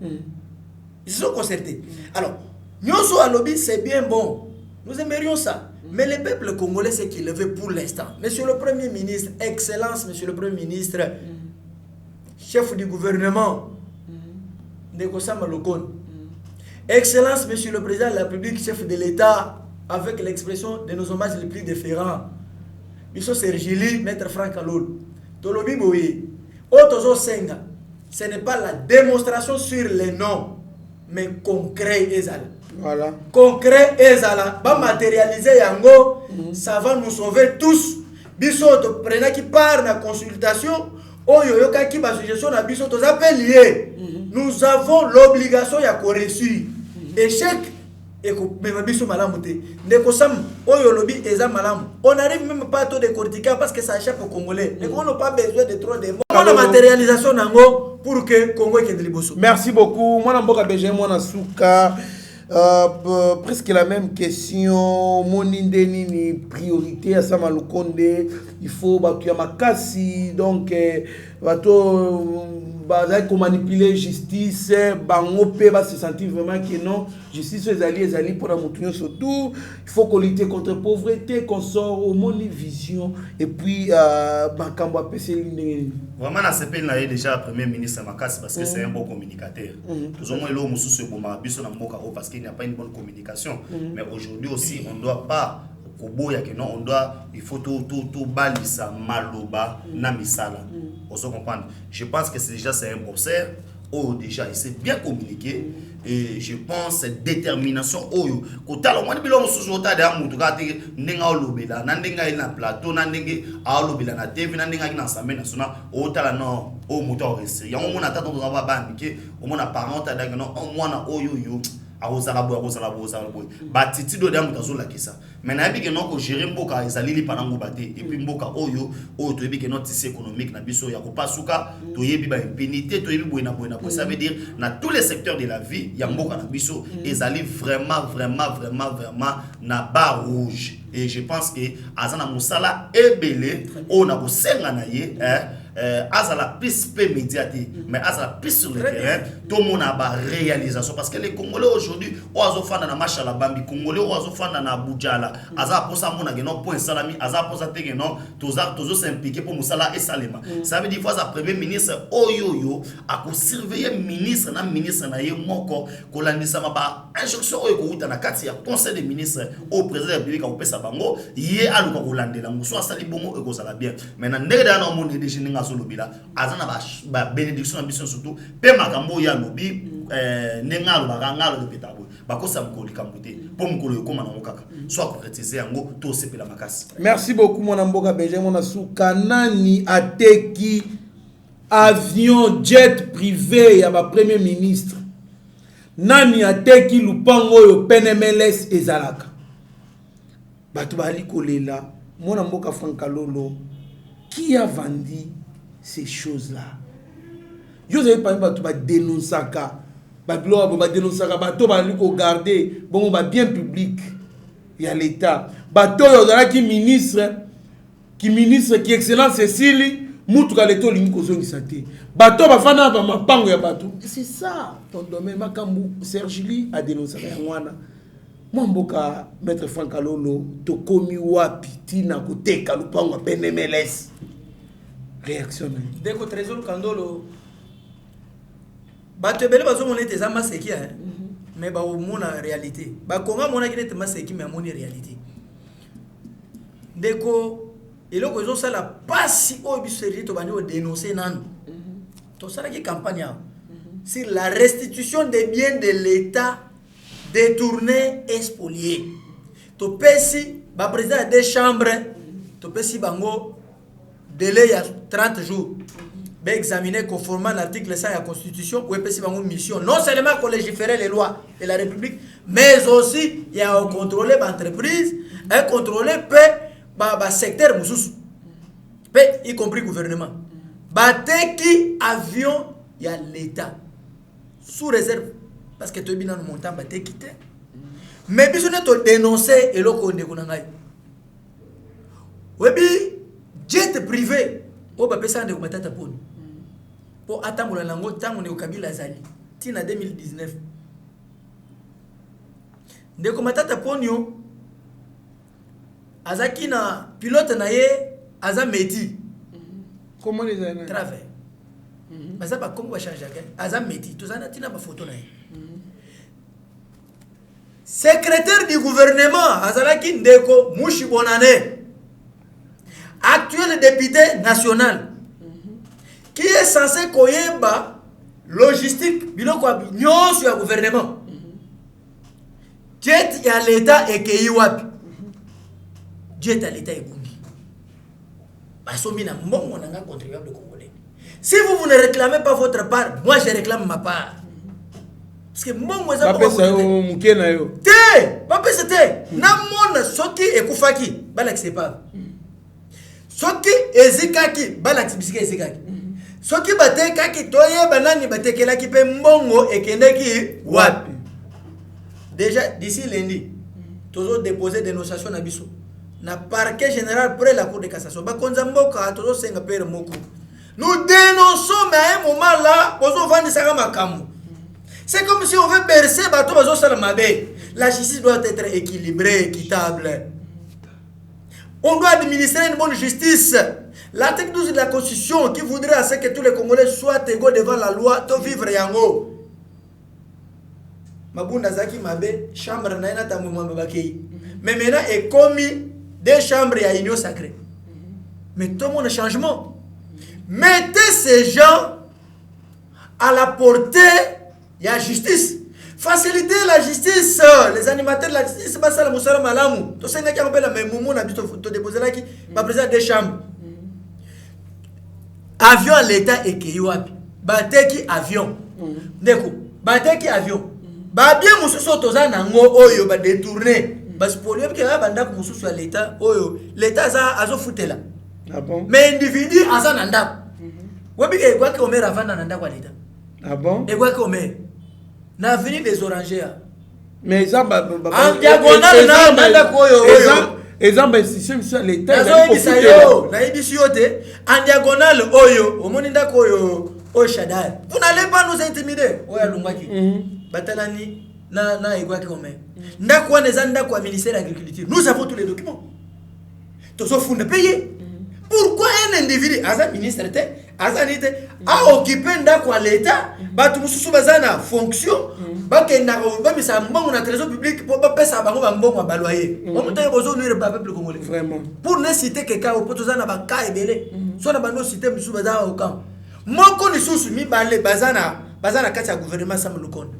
Speaker 3: Ils se sont concertés. Alors, nous à lobby, c'est bien bon. Nous aimerions ça. Mais le peuple congolais, c'est qu'il le veut pour l'instant. Monsieur le Premier ministre, Excellence, Monsieur le Premier ministre, chef du gouvernement, Nekosama Lokon. Excellence, Monsieur le Président de la République, chef de l'État, avec l'expression de nos hommages les plus différents. Monsieur Sergili, Maître Franck Aloul, Tolobi Boye, Otozo Senga, ce n'est pas la démonstration sur les noms, mais concret et zala.
Speaker 7: Voilà.
Speaker 3: Concret et zala. Va matérialiser yango, ça va nous sauver tous. Bisoto, prenez qui part na consultation, Oyoyoka qui va suggestion na bisoto, ça peut lier. Nous avons l'obligation ya reçu. Échec et même biso malamuté. Nekosam oyolobi eza malam. On n'arrive même pas à tout décortiquer parce que ça échappe aux Congolais. Les Congolais n'ont pas besoin de trop de mots. On a matérialisation nango pour que Congo ait de liboso.
Speaker 7: Merci beaucoup. Moi Namboka BG moi na Souka. Presque la même question. Monindeni ni priorité à Samalukonde. Il faut batuya makasi donc bato ko manipuler justice bango pe ba se sentir vraiment que non justice les alliés pour la montuno surtout il faut qu'on lutte contre pauvreté qu'on sort au monde vision et puis bakambo apese ligne
Speaker 4: vraiment na CP na déjà premier ministre Makasi parce que c'est un bon communicateur tout au moins là mususu boma biso na mboka parce qu'il n'y a pas une bonne communication mais aujourd'hui aussi on doit pas on doit, il faut tout balisa maloba na misala. On se comprend. Je pense que c'est un boxeur. Oh déjà il sait bien communiquer et je pense cette détermination oyo kotala moi bilo mususu otade amutu kati ndinga olobela na ndinga ina plateau na ndinga olobela na TV na ndinga ina Assemblée nationale otala no o mutu orese ya mona tata to ba bandike o mona parent ta daga no o mwana oyo yo arozalabo batiti do damu tazola kisa mais na yebike non ko gérer mboka ezalili panango baté et puis mboka oyo to yebike non tissé économique na biso ya ko pasuka to yebi ba impunité to yebi boina ça veut dire na tous les secteurs de la vie ya mboka na biso ezali vraiment na barre rouge et je pense que azana musala ebele on a ko senga na ye azala plus peu médiatique mais azala plus sur le terrain tout le monde a ba réalisation parce que les Congolais aujourd'hui oazofanda na machala bambi Congolais oazofanda na Bujala aza posa mona que non point salami aza posa te que non tozo s'impliquer pour musala et salema ça veut dire fois sa premier ministre oyoyo a ko surveiller ministre na ye moko ko landisa ba injonction oyo ko uta na kati ya conseil des ministres au président de la République ko pesa bango ye aluka ko landela muso asali bongo e ko sala bien maintenant ndenge da na monde déjà solobila azana ba bénédiction ambition surtout pe makambo ya lobi nengalo bakangalo repetabo bakosa mkoli kambote po mkolo yokoma na mokaka soit concrétiser yango to sepela makasi.
Speaker 7: Merci beaucoup mon amboka beje mon asuka nani ateki avion jet privé ya ba premier ministre nani ateki lupango yo PNMLS ezalaka batu bali kolela mon amboka Frankalolo qui a vendu ces choses-là. Je ne sais pas si tu dénoncer ça. Tu dénoncer ça. Tu vas garder bon bien public. Il y a l'État. Tu ministre qui excellent Cécile. Moutuka leto lingi kozongi santé. Bato bafana ba mapango ya bato. C'est ça ton domaine makambu Sergili a dénoncé ngwana. Mwamboka Maître Frankalolo to komi wapi tina koteka lupango PNMLS. Réaction.
Speaker 3: Dès que Trésor Kandolo bato bele bazo mona te zama seki mais ba mona réalité ba konga mona ki te maseki mais mona réalité deko eloko zo sala pasi o biserite to bandi o dénoncer nan to sala ki campagne sur la restitution des biens de l'État détournés et spoliés to pesi ba président des chambres to pesi bango délai il y a 30 jours. Ben examiner conformément à l'article 100 de la Constitution, ou une mission, non seulement pour légiférer les lois de la République, mais aussi il y a un contrôler l'entreprise, un contrôler le secteur, y compris le gouvernement. Bateki avion, il y a l'État. Sous réserve parce que tu es bien dans le montant, tu es quitté. Mais si tu as dénoncé et l'autre on est oui, jet privé, on va passer de matata poni. Pour attendre la langue, tant on est au Kabila Zali. Tina 2019. De matata poni, azaki na pilote na ye, aza meti.
Speaker 7: Comment les années?
Speaker 3: Travers. Mais ça va comment changer? Aza meti, tout ça na tina ba photo na ye. Secrétaire du gouvernement, azalaki ndeko Mushi Bonane. Actuel député national qui est censé koyeba logistique biloko nyonso ya gouvernement jet ya l'état ekei wapi jet ya l'état ebungi basomi na mbongo na nga contribuable congolais. Si vous ne réclamez pas votre part, moi je réclame ma part. Parce que mbongo eza
Speaker 7: pas ça muke na yo
Speaker 3: te pas c'était na mona soki ekufaki bala qui pas soki ezikaki balaki bisika ezikaki soki batekaki toye banani batekelaki pe mbongo ekendeki wapi. Déjà d'ici lundi tozo déposer dénonciation na biso na parquet général près la cour de cassation ba konza mboka tozo senga pere moko. Nous dénonçons mais à un moment là bozo vandi saka makambo. C'est comme si on veut bercer bato bazo sala mabe. La justice doit être équilibrée, équitable. On doit administrer une bonne justice. L'article 12 de la Constitution qui voudrait à ce que tous les Congolais soient égaux devant la loi, to vivre yango. Mabunda Zaki Mabe, chambre naina tamu mambakei. Mais maintenant, est commis des chambres à union sacrée. Mais tout le monde a changement. Mettez ces gens à la portée de la justice. Faciliter la justice, les animateurs de la justice, c'est ça la moussala malamu. Tu sais qu'il y a un même moment, tu déposé là qui va président des chambres. Avion à l'état et qui wapi. Bateki avion. Neko, bateki avion. Ba bien mususu toza nango oyo ba détourner. Parce que pour lui que banda ko mususu à l'état oyo, l'état ça azo futela.
Speaker 7: Ah bon?
Speaker 3: Mais individu aza nanda. Wabi ke kwa ke omer avant nanda kwa l'état.
Speaker 7: Ah bon?
Speaker 3: Et quoi que omer na avenue des Orangers.
Speaker 7: Mais ça
Speaker 3: en diagonale na banda koyo oyo.
Speaker 7: Exemple institution sur l'état
Speaker 3: na ibisi yote en diagonale oyo omoni ndako oyo o Shaddai. Vous n'allez pas nous intimider. Oya lungaki. Batalani na igwaki omer. Ndako wana ndako ya ministère de l'agriculture. Nous avons tous les documents. Tozo funda payer. Pourquoi un individu aza ministre te azanite a occupé ndako à l'état batu mususu bazana fonction bakenda ba misa mbongo na trésor public pour ba pesa bango ba mbongo ba loyer on mutaye bozo nuire ba peuple congolais
Speaker 7: vraiment
Speaker 3: pour ne citer que ka opotozana ba ka ebele so na bando citer mususu bazana au camp moko ni susu mi bale bazana kati ya gouvernement Sam Lukonde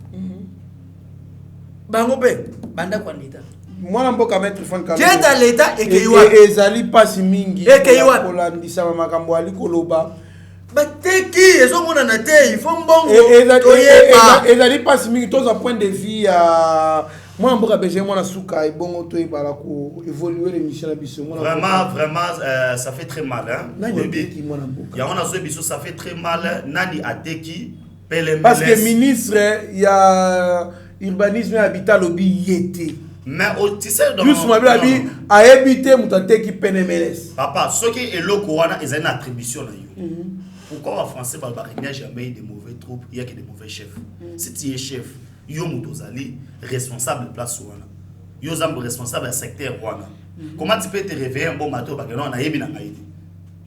Speaker 3: bango pe banda kwa l'état
Speaker 7: moi mboka maître Franck Kalonzo
Speaker 3: j'ai dans l'état et que
Speaker 7: yoa ezali pasi mingi
Speaker 3: et que yoa
Speaker 7: kolandisa makambo ali koloba
Speaker 3: bateki ezomona na te il faut mbongo
Speaker 7: ezali pasi mingi toza point de vue ya moi mboka besoin moi na suka ibongo to ibala ko évoluer l'émission la biso
Speaker 4: vraiment ça fait très mal hein ya on a zo biso ça fait très mal nani ateki pelemele
Speaker 7: parce que ministre ya urbanisme et habitat lobby yete.
Speaker 4: Mais tu sais
Speaker 7: dans juste mabla bi a habité mutate qui penemeles
Speaker 4: papa ce qui est loco wana ils ont une attribution là pourquoi en français il n'y a jamais de mauvais troupes il y a que des mauvais chefs si tu es chef yo mutozali responsable place wana yo zambo responsable du secteur wana comment tu peux te réveiller un bon matin parce que non on a yebi na ngaidi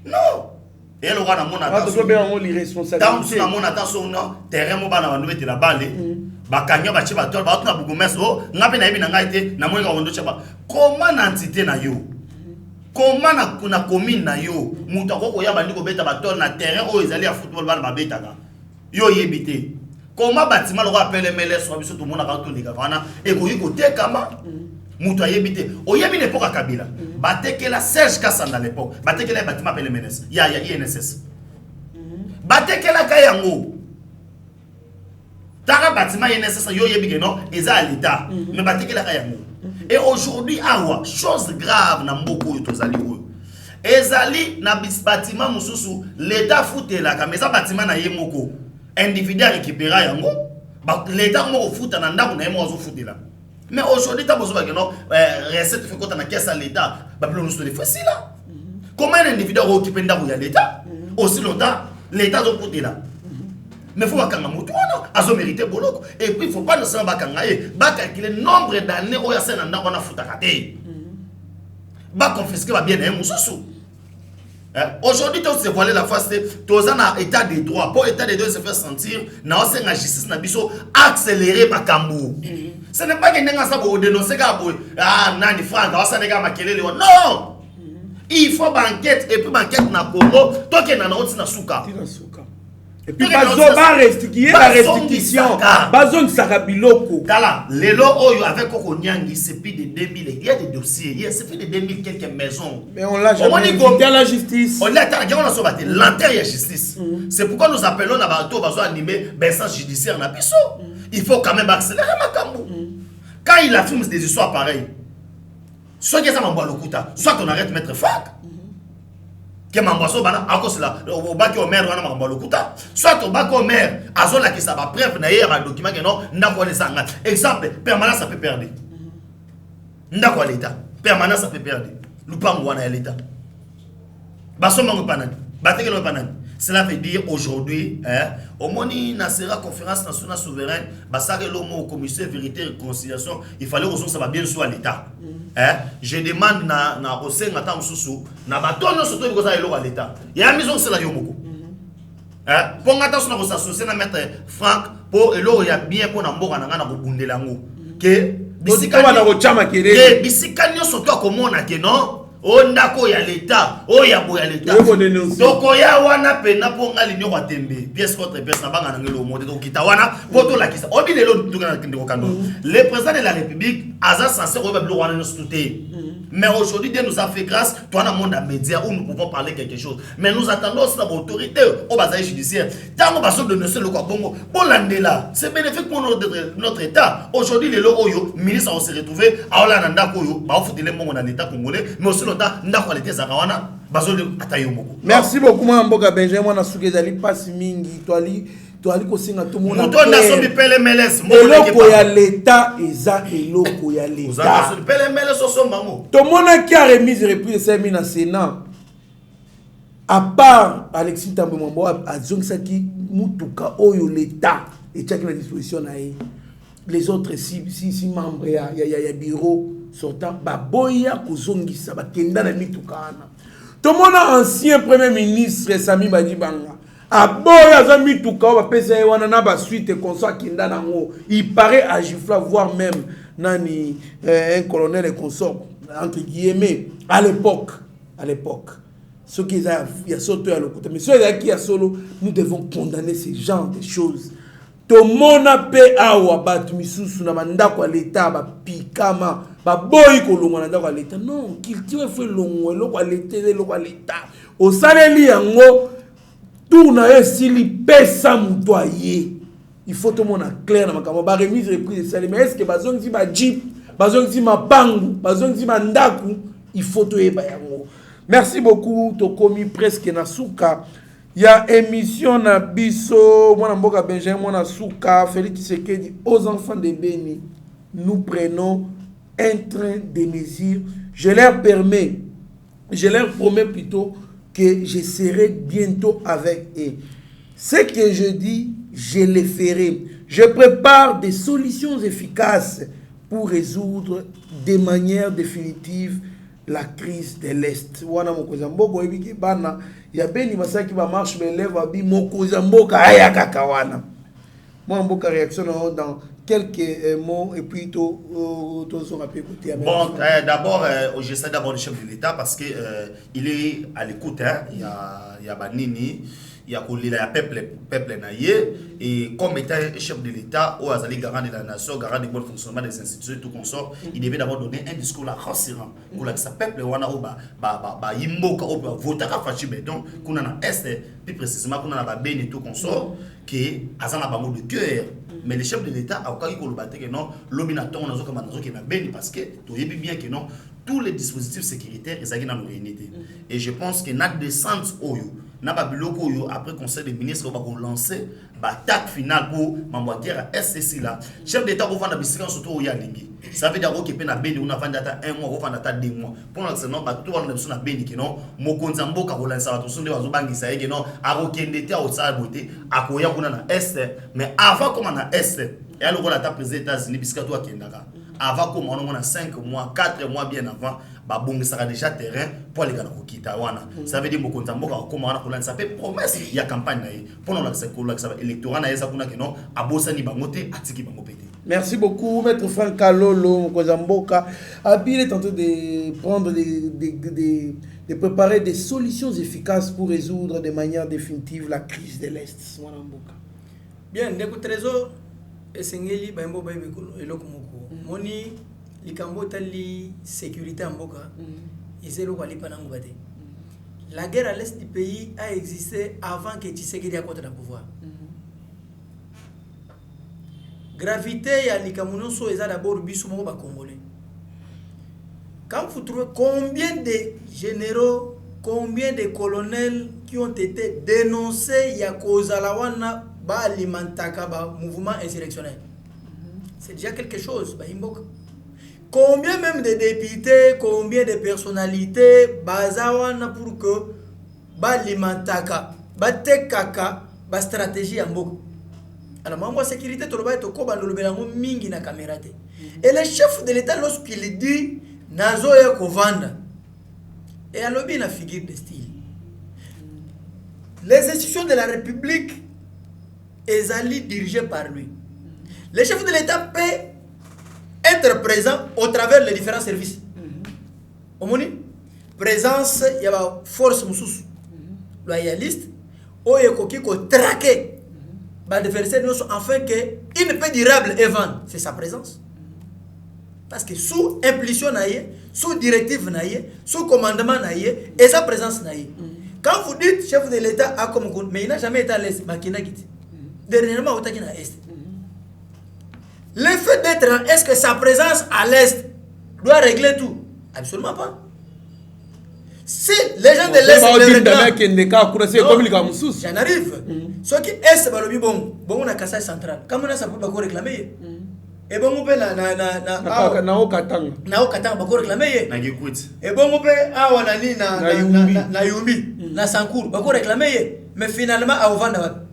Speaker 4: non et le wana mona ta
Speaker 7: so bien on l'irresponsabilité
Speaker 4: dans mona ta so non terrain mo bana bandu bete la balle bakanya bachi batol ba tuna bugomeso oh ngapi na yebi na ngaite na moyo wondo chaba comment na entité na yo comment na kuna commune na yo mutu akoko ya bandi ko beta batol na terrain o ezali ya football bana babeta ga yo yebite comment bâtiment le rappelle MLS so biso to mona ka to leka wana e ko yiko tekama mutu ayebite o yebi l'époque à Kabila batekela Serge Kassanda à l'époque batekela bâtiment appelé MLS ya INSS batekela kayango Tara bâtiment INSS yo yebi que non eza à l'état mais batekela kayango et aujourd'hui awa chose grave na mboko to zali oyo ezali na bâtiment mususu l'état foutela ka mais ça bâtiment na yemoko individu récupérer yango L'État m'a foutu dans ndako na mo zo foutu là. Mais aujourd'hui t'as besoin que non recette fait quand on a caisse à l'État, bah plus on se facile là. Comment un individu a occupé ndako ya l'État aussi longtemps l'État doit foutu là. Mais il faut que moto a mérité boloko et puis il faut pas nous seulement calculer le nombre d'années où il y a ça dans ndako na foutu katé. Ba confisquer va bien un mususu. Aujourd'hui, tu se voiler la face, tu es en état de droit. Pour l'état de droit se faire sentir, na la justice na biso accélérer ma cambo. Ce n'est pas que n'enga ça pour dénoncer nani franc, ça n'est pas makelele. Non. Il faut banquette et puis banquette na Congo, toi qui na autre na souka.
Speaker 7: Et puis bazoba restituer la restitution. Bazon sakabiloko.
Speaker 4: Kala, lelo oyo avec Kokoniangi, c'est plus de 2000, il y a des dossiers, c'est plus de 2000 quelques maisons.
Speaker 7: Mais on l'a jamais dit à la justice.
Speaker 4: On l'a dit, on a sauvé l'intérieur justice. C'est pourquoi nous appelons à bateau besoin animer sens judiciaire na biso. Il faut quand même accélérer ma cambo. Quand il affirme des histoires pareilles, soit que ça m'envoie le couta, soit on arrête de mettre fac. Que m'embrasse bana à cause là au bac au maire on a m'envoie le couta. Soit au bac au maire azola qui ça va preuve na hier un document que non ndako les sanga. Exemple, permanence ça peut perdre. Ndako l'état, permanence ça peut perdre. Lupango wana l'état. Baso mango panani. Bateke lo panani. Cela veut dire aujourd'hui, au moni nasera conférence nationale souveraine, basare l'homo commission vérité et réconciliation, il fallait que ça va bien soit l'État. Je demande na Rosen Matam Soussou, na batono surtout que ça est à l'État. Il y a une maison c'est la yomoko. Pour attention na s'associer na mettre Franck pour elo ya bien pour na mboka na ngana ko bundelango. Que
Speaker 7: bisikani na ko chama kere.
Speaker 4: Que bisikani surtout komona que non. Ondako ya l'État, oya boya l'État. Toko ya wana pena po ngali nyoko tembe. Pièce contre pièce na banga ngelo monde to kitawana poto la kisa. Obi lelo tukana kindeko kando. Le président de la République asa censé oba blo wana nostuté. Mais aujourd'hui Dieu nous a fait grâce, toi dans le monde média où nous pouvons parler quelque chose. Mais nous attendons aussi l'autorité au bazar judiciaire. Tant on va se dénoncer le quoi bongo. Pour l'andela, c'est bénéfique pour notre État. Aujourd'hui les loyo ministres ont se retrouvé à Olanda koyo, ba foutu les mongo dans l'État congolais, mais aussi
Speaker 7: merci beaucoup Mboka Benjamin mwana suke zali pasi mingi toali kosinga tout monde
Speaker 4: moto na sobi pele meles
Speaker 7: eloko ya l'État eza eloko ya l'État
Speaker 4: pele meles so mbango
Speaker 7: to mona ki a remise reprise semi na Sénat à part Alexis Tambwe Mwambo azongisaki mutuka oyo l'État etiaki na disposition na ye les autres si membres ya bureau sortant baboya kozongisa bakenda na mitukana tomona ancien premier ministre Sami Badibanga aboya za mituka ba pesa wana na ba suite consort kenda nango il paraît à Gifla voire même nani un colonel et consort entre guillemets à l'époque ce qui il y a sauté à l'autre mais ceux qui a solo nous devons condamner ce genre de choses. Tomona pe awa batu misusu na mandako ya l'État ba pikama ba boyi kolongwa na ndako ya l'État non culture fait longo eloko ya l'État osaleli yango tourna esili pesa muto aye il faut tomona clair na makambo ba remise reprise de salaire mais est-ce que bazongisi ba jeep bazongisi mapangu bazongisi mandaku il faut toyeba yango. Merci beaucoup tokomi presque na suka. Il y a émission na biso mwana Mboka Benjamin mwana suka Félix Tshisekedi aux enfants de Béni. Nous prenons un train de mesures. Je leur promets plutôt que je serai bientôt avec eux. Ce que je dis, je le ferai. Je prépare des solutions efficaces pour résoudre de manière définitive la crise de l'Est. Wana mokoza mboko ebiki bana ya Beni masaki ba marche belève abi mokoza mboka aya kaka wana. Moi mboka réaction dans quelques mots et puis to so rappeler côté.
Speaker 4: Bon, d'abord j'essaie d'abord le chef de l'État parce que il est à l'écoute il y a banini il y a le peuple naïe et comme étant chef de l'État ou azali garant de la nation, garant du bon fonctionnement des institutions tout consort, il devait d'abord donner un discours rassurant pour que sa peuple wana ba yimboka ou voter ka fachi donc kuna na est plus précisément kuna na ba Beni tout consort que azana bango de cœur. Mais le chef de l'État a encore dit que non l'obinaton nazo comme nazo qui na Beni parce que tu sais bien que non tous les dispositifs sécuritaires ils sont dans l'unité et je pense que notre descente oyo na ba biloko yo après conseil des ministres ba ko lancer ba attaque finale pour mambo guerre SCC là chef d'état ko vanda bisika surtout ya lingi ça veut dire que pe na beni una vanda ta 1 mois ko vanda ta 2 mois pour l'instant non ba tout wana biso na beni ke non mokonzi mboka ko lancer ba to sonde bazo bangisa yeke non akokende te au sa bote akoya kuna na est mais avant comme na est et alors qu'on a tapé les États-Unis bisika to akendaka avant comme on a 5 mois 4 mois bien avant ba bongi sera déjà terrain pour les gars qui wana ça veut dire mokonzi mboka ko wana ko lancer pe promesse ya campagne na pour la électorat na eza kuna ke non abosani bangote atiki bango pété.
Speaker 7: Merci beaucoup maître Franck Kalolo mokonzi mboka habile tenter de prendre de préparer des solutions efficaces pour résoudre de manière définitive la crise de l'Est.
Speaker 3: Bien, ndeko trésor esengeli baimbo baibekolo eloko moko moni likambo tali sécurité mboka izelo kwa lipa nango bate. La guerre à l'est du pays a existé avant que Tshisekedi akote na pouvoir. Gravité ya likamuno so eza d'abord biso moko ba congolais. Quand vous trouvez combien de généraux, combien de colonels qui ont été dénoncés ya kozala wana ba alimentaka ba mouvement insurrectionnel. C'est déjà quelque chose ba imboka. Combien même de députés, combien de personnalités bazawana pour que ba alimentaka ba tekaka ba stratégie ya mboka. Alors moi sécurité to loba to ko ba lolobelango mingi na caméra te. Et le chef de l'état lorsqu'il dit nazo ya kovanda et alobi na figure de style. Les institutions de la République ezali dirigées par lui. Le chef de l'état peut être présent au travers les différents services. Omoni présence ya ba force mususu loyaliste o ekoki ko traquer ba adversaire afin que une paix durable évente, c'est sa présence. Parce que sous impulsion naïe, sous directive naïe, sous commandement naïe et sa présence naïe. Quand vous dites chef de l'État a comme compte, mais il n'a jamais été à l'Est, Makina Giti. Dernièrement, au Takina Est. Le fait d'être en est-ce que sa présence à l'Est doit régler tout? Absolument pas. Si les gens de l'Est j'en arrive. Ceux qui est balobi bon on a Kassai central. Comme on a ça pour réclamer. Et bon on peut na okatanga bako réclamer.
Speaker 4: Na Gikuit.
Speaker 3: Et bon on peut awanani na Yumbi, na Sankour bako réclamer. Mais finalement à Ovanda.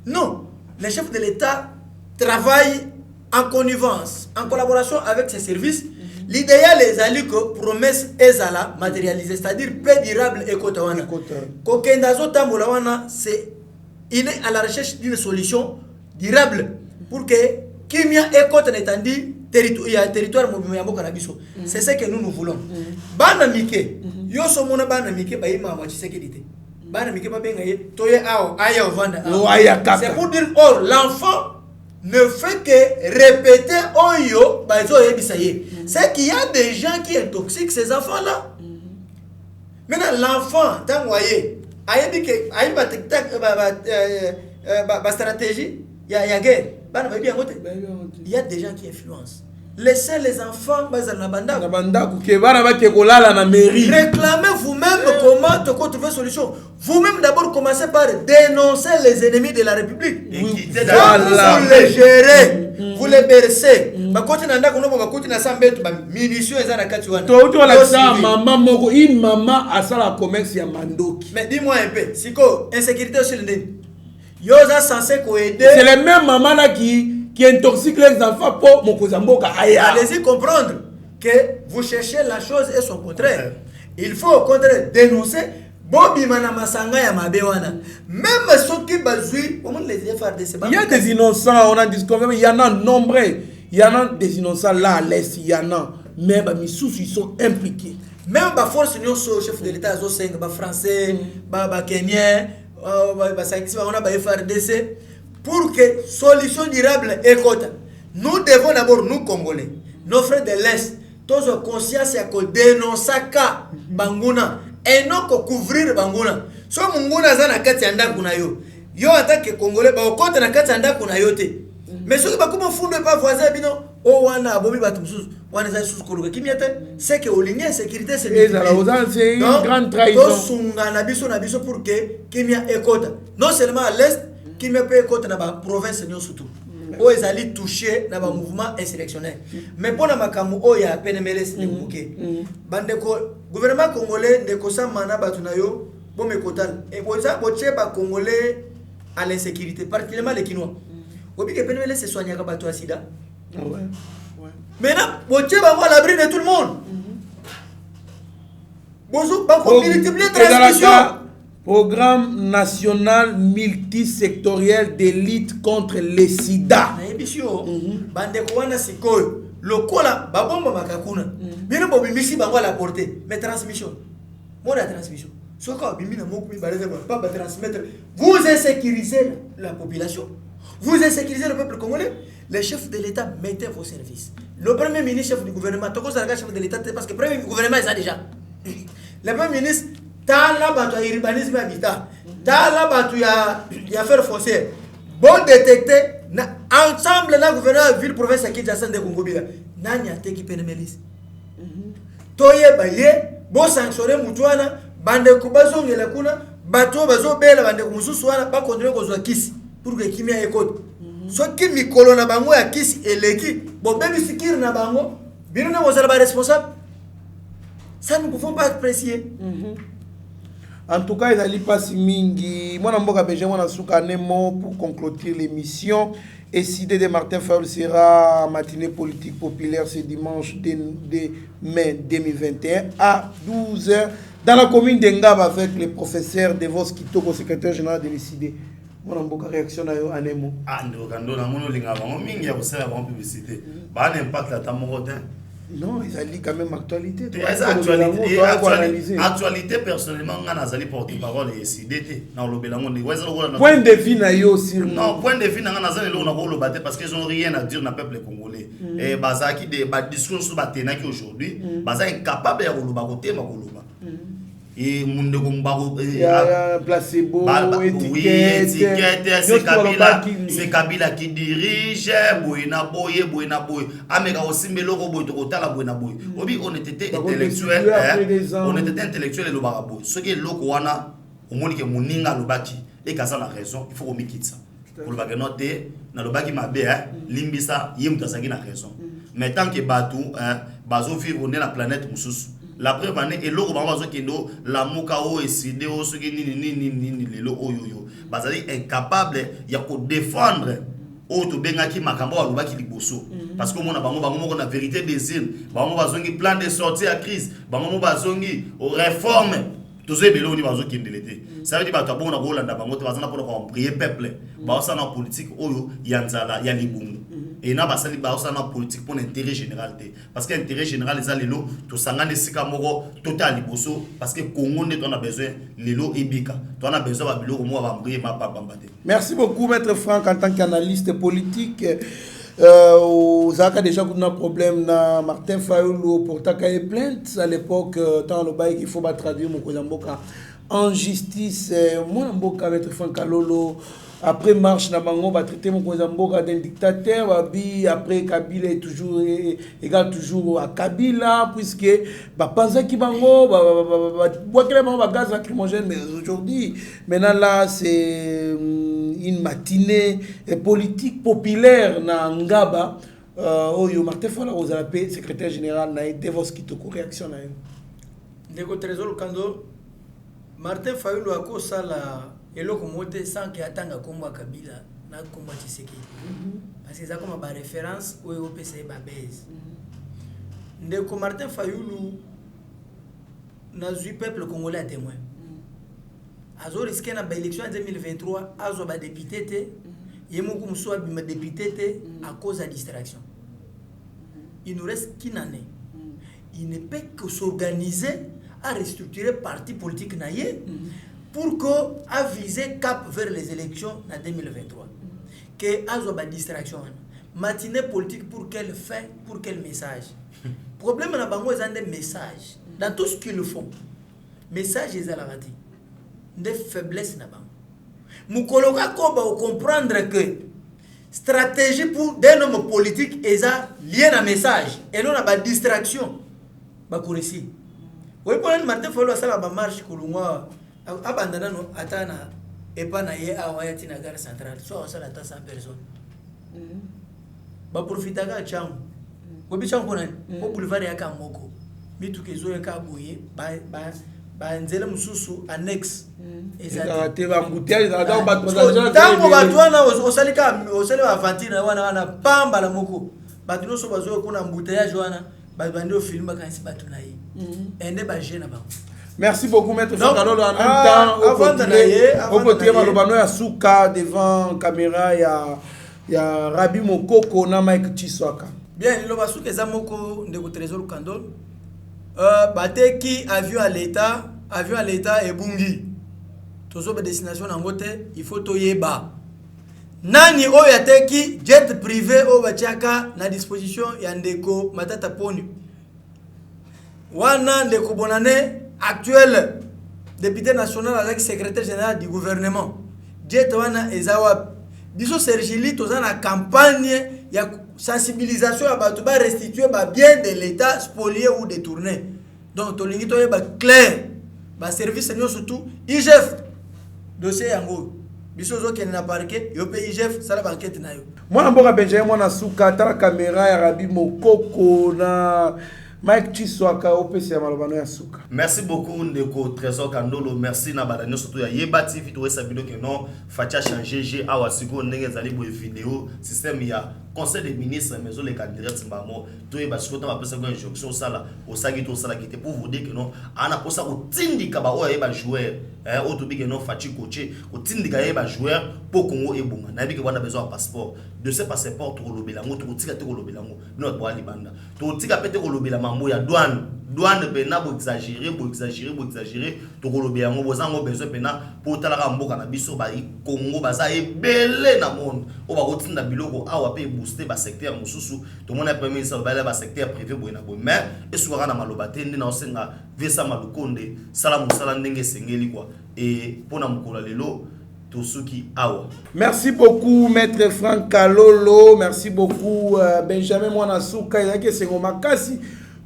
Speaker 3: Non, les chefs de l'État travaillent en connivence, en collaboration avec ses services. L'idéal est d'aller que promesse ezala matérialisée, c'est-à-dire paix durable et kotawana. Kokendazo tambolawana, c'est il est à la recherche d'une solution durable pour que Kimia et Kota n'étendit territoire mobimbo kanabiso. C'est ce que nous voulons. Bana mike, yo somona bana mike ba ima wa Tshisekedi. Bana mike ba bengaye toye ao aya ovanda. C'est pour dire or l'enfant ne fait que répéter oyo bazo ebisaye. C'est qu'il y a des gens qui intoxiquent ces enfants-là. Maintenant l'enfant tant voyez, ayebi ke ayeba tic-tac ba stratégie ya guerre. Il y a des gens qui influencent. Laissez les enfants réclamez vous-même comment trouver solution. Vous-même d'abord commencez par dénoncer les ennemis de la République. Vous les gérez, vous les bercez. Une
Speaker 7: maman a ça la commerce ya mandoki.
Speaker 3: Mais dis-moi un peu, Siko, insécurité aussi le
Speaker 7: c'est les mêmes mamans là qui intoxiquent les enfants pour Mokozamboka.
Speaker 3: Allez-y comprendre que vous cherchez la chose et son contraire. Il faut au contraire dénoncer Bobby Manamasanga ya Mabewana. Même ceux qui bazouillent, comment les FRDC.
Speaker 7: Il y a des innocents, on a discouvert, il y en a nombreux. Il y en a des innocents là à l'Est, il y en a. Mais ils sont impliqués.
Speaker 3: Même la force union chef de l'État, les Français, les Kenyans. On a FRDC pour que solution durable est cota. Nous devons d'abord nous Congolais, nos frères de l'Est, tous conscience à dénoncer Banguna et non couvrir Banguna. So Munguna zana kati anda kuna yo. Yo en tant que Congolais ba okota na kati anda kuna yo te. Mais ceux qui ba comment fondre pas voisin bino o wana abomi bato mususu wana za susu koluka kimiete c'est que olingi sécurité c'est
Speaker 7: une grande trahison
Speaker 3: sunga na biso pour que kimia ekota non seulement à l'est kimia peut ekota na ba province nyo surtout o ezali touché na ba mouvement insurrectionnel mais pour na makamu o ya PNMLS ne muke bande ko gouvernement congolais de ko samana batu na yo bo mekotal et boza boche ba congolais à l'insécurité particulièrement les Kinois obi que PNMLS se soigner ka batu sida. Ouais. Maintenant, boche ba à l'abri de tout le monde. Bonjour, ba ko multiplier transmission.
Speaker 7: Programme national multisectoriel de lutte contre le sida.
Speaker 3: Na ebisio bande ko wana sikoyo lokola ba bomba makakuna. Bino bo bimisi bango la portée mais transmission. Moi la transmission. Soko bimina moku mi baleze pas transmettre. Vous insécurisez la population. Vous insécurisez le peuple congolais. Les chefs de l'État mettez vos services. Le premier ministre, chef du gouvernement, tout ça, chef de l'État, parce que le premier gouvernement, il a déjà. Le premier ministre, t'as là, tu as urbanisme habitat. T'as là, tu as affaires foncières. Bon détecter, ensemble, le gouvernement, ville, province, qui est à de Congo, n'a qui peut melis. Toye, baye, bon sanctionner, moutouana, bande kubazo, et la kuna, bateau, bazo, belle, bande kumusu, soit pas continuer aux kiss pour que Kimia écoute. Ce qui mikolo na bango ya kisi eleki bon même sikir na bango bino na wazala ba responsable ça nous pouvons pas apprécier.
Speaker 7: En tout cas, il pas si mingi. Moi, je besoin mona suka nemo pour conclure l'émission. Et l'idée de Martin Fayulu sera matinée politique populaire ce dimanche de mai 2021 à 12h dans la commune d'Engaba avec le professeur Devos Kitoko, secrétaire général de l'ICD. Mon amboka réaction na yo anemo
Speaker 4: ndokando na mono linga bango mingi ya kosala ba publicité ba n'impact la tamorodin
Speaker 7: non ils allaient quand même actualité
Speaker 4: actualité personnellement nga nazali porte parole et CDT na lobela ngo ndi weza lokola
Speaker 7: point de vue na yo sur
Speaker 4: non point de vue na nga nazali lo na ko lobaté parce qu'ils ont rien à dire na peuple congolais et bazaki de ba discours sur ba tenaki aujourd'hui baza incapable ya koloba côté ma koloba et monde ko
Speaker 7: placebo
Speaker 4: étiquette c'est Kabila qui dirige boyena boye ameka osimbelo ko boy to kotala boyena boy obi on était intellectuel le barabo ce qui est loko wana omoni ke moninga lobaki et kaza na raison il faut ko mikitsa pour le bagano te na lobaki mabe limbisa yimta sangi na raison mais tant que batu bazo vivre na planète mususu la preuve année et l'eau bazo kendo la mukao et sideo ce qui ni lelo oyoyo bazali incapable ya ko défendre auto bengaki makambo alobaki liboso parce que mona bango na vérité des îles bango bazongi plan de sortie à crise bango bazongi réforme tous ces beloni bazo kindelete ça veut dire ba tabona ko landa bango te bazana pour prier peuple ba ça na politique oyo yanzala ya libungu et na basali ba ça na politique pour l'intérêt général parce que l'intérêt général les alelo to sangane sika moko total liboso parce que Congo ne on a besoin lelo ebika to on a besoin ba biloko mo ba prier ma papa mbate.
Speaker 7: Merci beaucoup maître Franck en tant qu'analyste politique. Aux a déjà un problème na Martin Fayulu pour taquer plainte à l'époque tant le bail qu'il faut pas traduire mon Kozamboka en justice mon Mboka maître Franck Kalolo après marche na bango va traiter mon Kozamboka d'un dictateur après Kabila est toujours égal toujours à Kabila puisque ba penser qui bango boire clairement ba gaz lacrymogène mais aujourd'hui maintenant là c'est une matinée politique populaire na Ngaba oyo Martin Fayulu aux appels secrétaire général na Devos Kitoko réaction na
Speaker 3: ndeko trésor kando Martin Fayulu ako sala eloko mote sans que atanga komba Kabila na komba Tshisekedi parce que ça comme ba référence oyo PC ba base ndeko Martin Fayulu na zui peuple congolais à témoin azo risqué na ba élection en 2023 azo ba député te yemuku msoa ba député te à cause de distraction. Il nous reste qu'une année. Il ne peut que s'organiser à restructurer parti politique naïe pour que à viser cap vers les élections en 2023. Que azo ba distraction matinée politique pour quelle fin, pour quel message. Problème na bango est des messages dans tout ce qu'ils font. Message est à la radio. Des faiblesses na bango. Mukoloka koba comprendre que stratégie pour des hommes politiques et ça lié à message et non à distraction ba kurisi oui pour un matin faut ça la marche kulungwa abandana no atana et pas na ye awayati na gare centrale soit ça la 100 personnes ba profita ga cham ko bi cham ko na ko boulevard ya kamoko bitu kezo ya kabuye ba nzela mususu annex
Speaker 7: ezate ba mbouteillage dans ba
Speaker 3: tango batu wana osalika avantina wana pamba la moko batu no so bazo ko na mbouteillage wana ba bandi o film ba kanisi batu na yi ende ba jeune ba.
Speaker 7: Merci beaucoup, Maître Frankalolo. En même temps, au côté Malobano ya Souka devant caméra, il y a Rabi Mokoko na Mike Chiswaka.
Speaker 3: Bien, le Basuka Zamoko de Trésor Kandol. Bate qui avion à l'état et Bungi. Tozo destination Nangote, il faut toyeba. Nani oyate qui jet privé au Bachaka na disposition yandeko matata poni. Wana ndeko bonane actuel député national avec secrétaire général du gouvernement. Jet wana ezawa biso Sergili toza na campagne ya sensibilisation à batu ba restituer ba bien de l'état spolié ou détourné. Donc tolingi toye ba clair ba service nyo surtout IGF dossier yango biso zo ken na parquet yo pe IGF sala ba enquête na yo.
Speaker 7: Moi mboka Benjamin mwana Souka tala caméra ya Rabi Mokoko na Mike Chiswaka OPC Malobano ya Souka.
Speaker 4: Merci beaucoup Ndeko Trésor Kandolo, merci na badanyo surtout ya Yeba TV to sabino ke non facha changer G awa siko ndenge zali bo vidéo système ya conseil des ministres mais les candidats mbamo to yeba siko ta pesa ko injonction sala osagi to sala kite pour vous dire que non ana posa ko tindika ba o yeba joueur o to bi que non fachi coacher ko tindika yeba joueur pour Congo e bunga na bi ke wana besoin passeport de ce passeport to lobela ngo to tika te ko lobela ngo no to ali banda to tika pete ko lobela mambo ya douane pena bo exagérer to ko lobela ngo bozango besoin pena pour talaka mboka na biso ba Congo baza ebele na monde o ba ko tinda biloko awa pe booster ba secteur mususu to mona premier ministre ba secteur privé boina bo mais esukaka na maloba te ndi na osenga vesa malukonde sala musala ndenge sengeli kwa et pona mukolo lelo tosuki awa.
Speaker 7: Merci beaucoup Maître Frankalolo, merci beaucoup Benjamin mwana Souka yake sengo makasi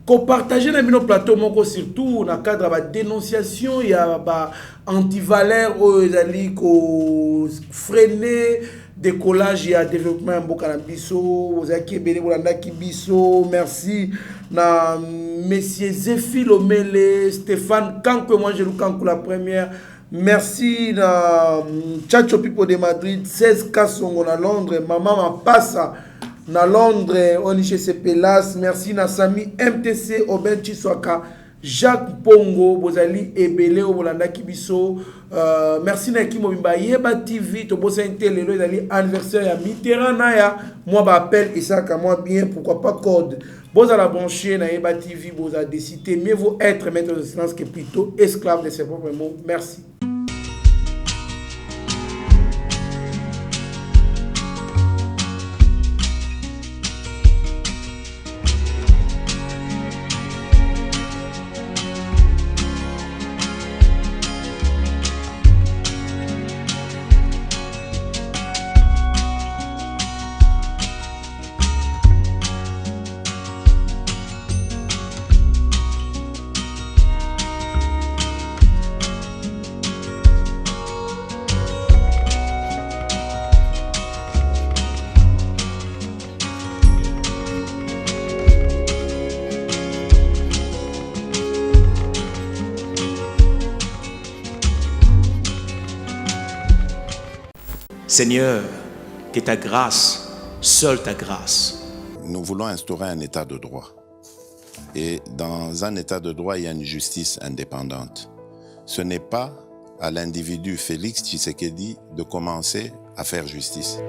Speaker 7: ko partager na bino plateau moko surtout na cadre ba dénonciation ya ba antivaleur o ezali ko freiner décollage et développement mboka na biso ozaki ebele bolanda ki biso. Merci na messieurs Zéphie Lomele, Stéphane Kanko, moi je loue Kanko la première. Merci na Chacho Pipo de Madrid, 16 Kasongo na Londres, Maman Mapassa na Londres, Oniche Sepelas. Merci na Sami MTC, Oben Chiswaka, Jacques Pongo, Bozali Ebele Obolanda Kibiso. Merci na Kimo Bimba Yeba TV, Tobosa Intelelo, Ezali anniversaire ya Mitterrand ya moi m'appelle Isaka, moi bien, pourquoi pas code. Boza la brancher na Yeba TV, Boza décider, mieux vaut être maître de silence que plutôt esclave de ses propres mots. Merci.
Speaker 1: Seigneur, que ta grâce, seule ta grâce.
Speaker 2: Nous voulons instaurer un état de droit. Et dans un état de droit, il y a une justice indépendante. Ce n'est pas à l'individu Félix Tshisekedi de commencer à faire justice.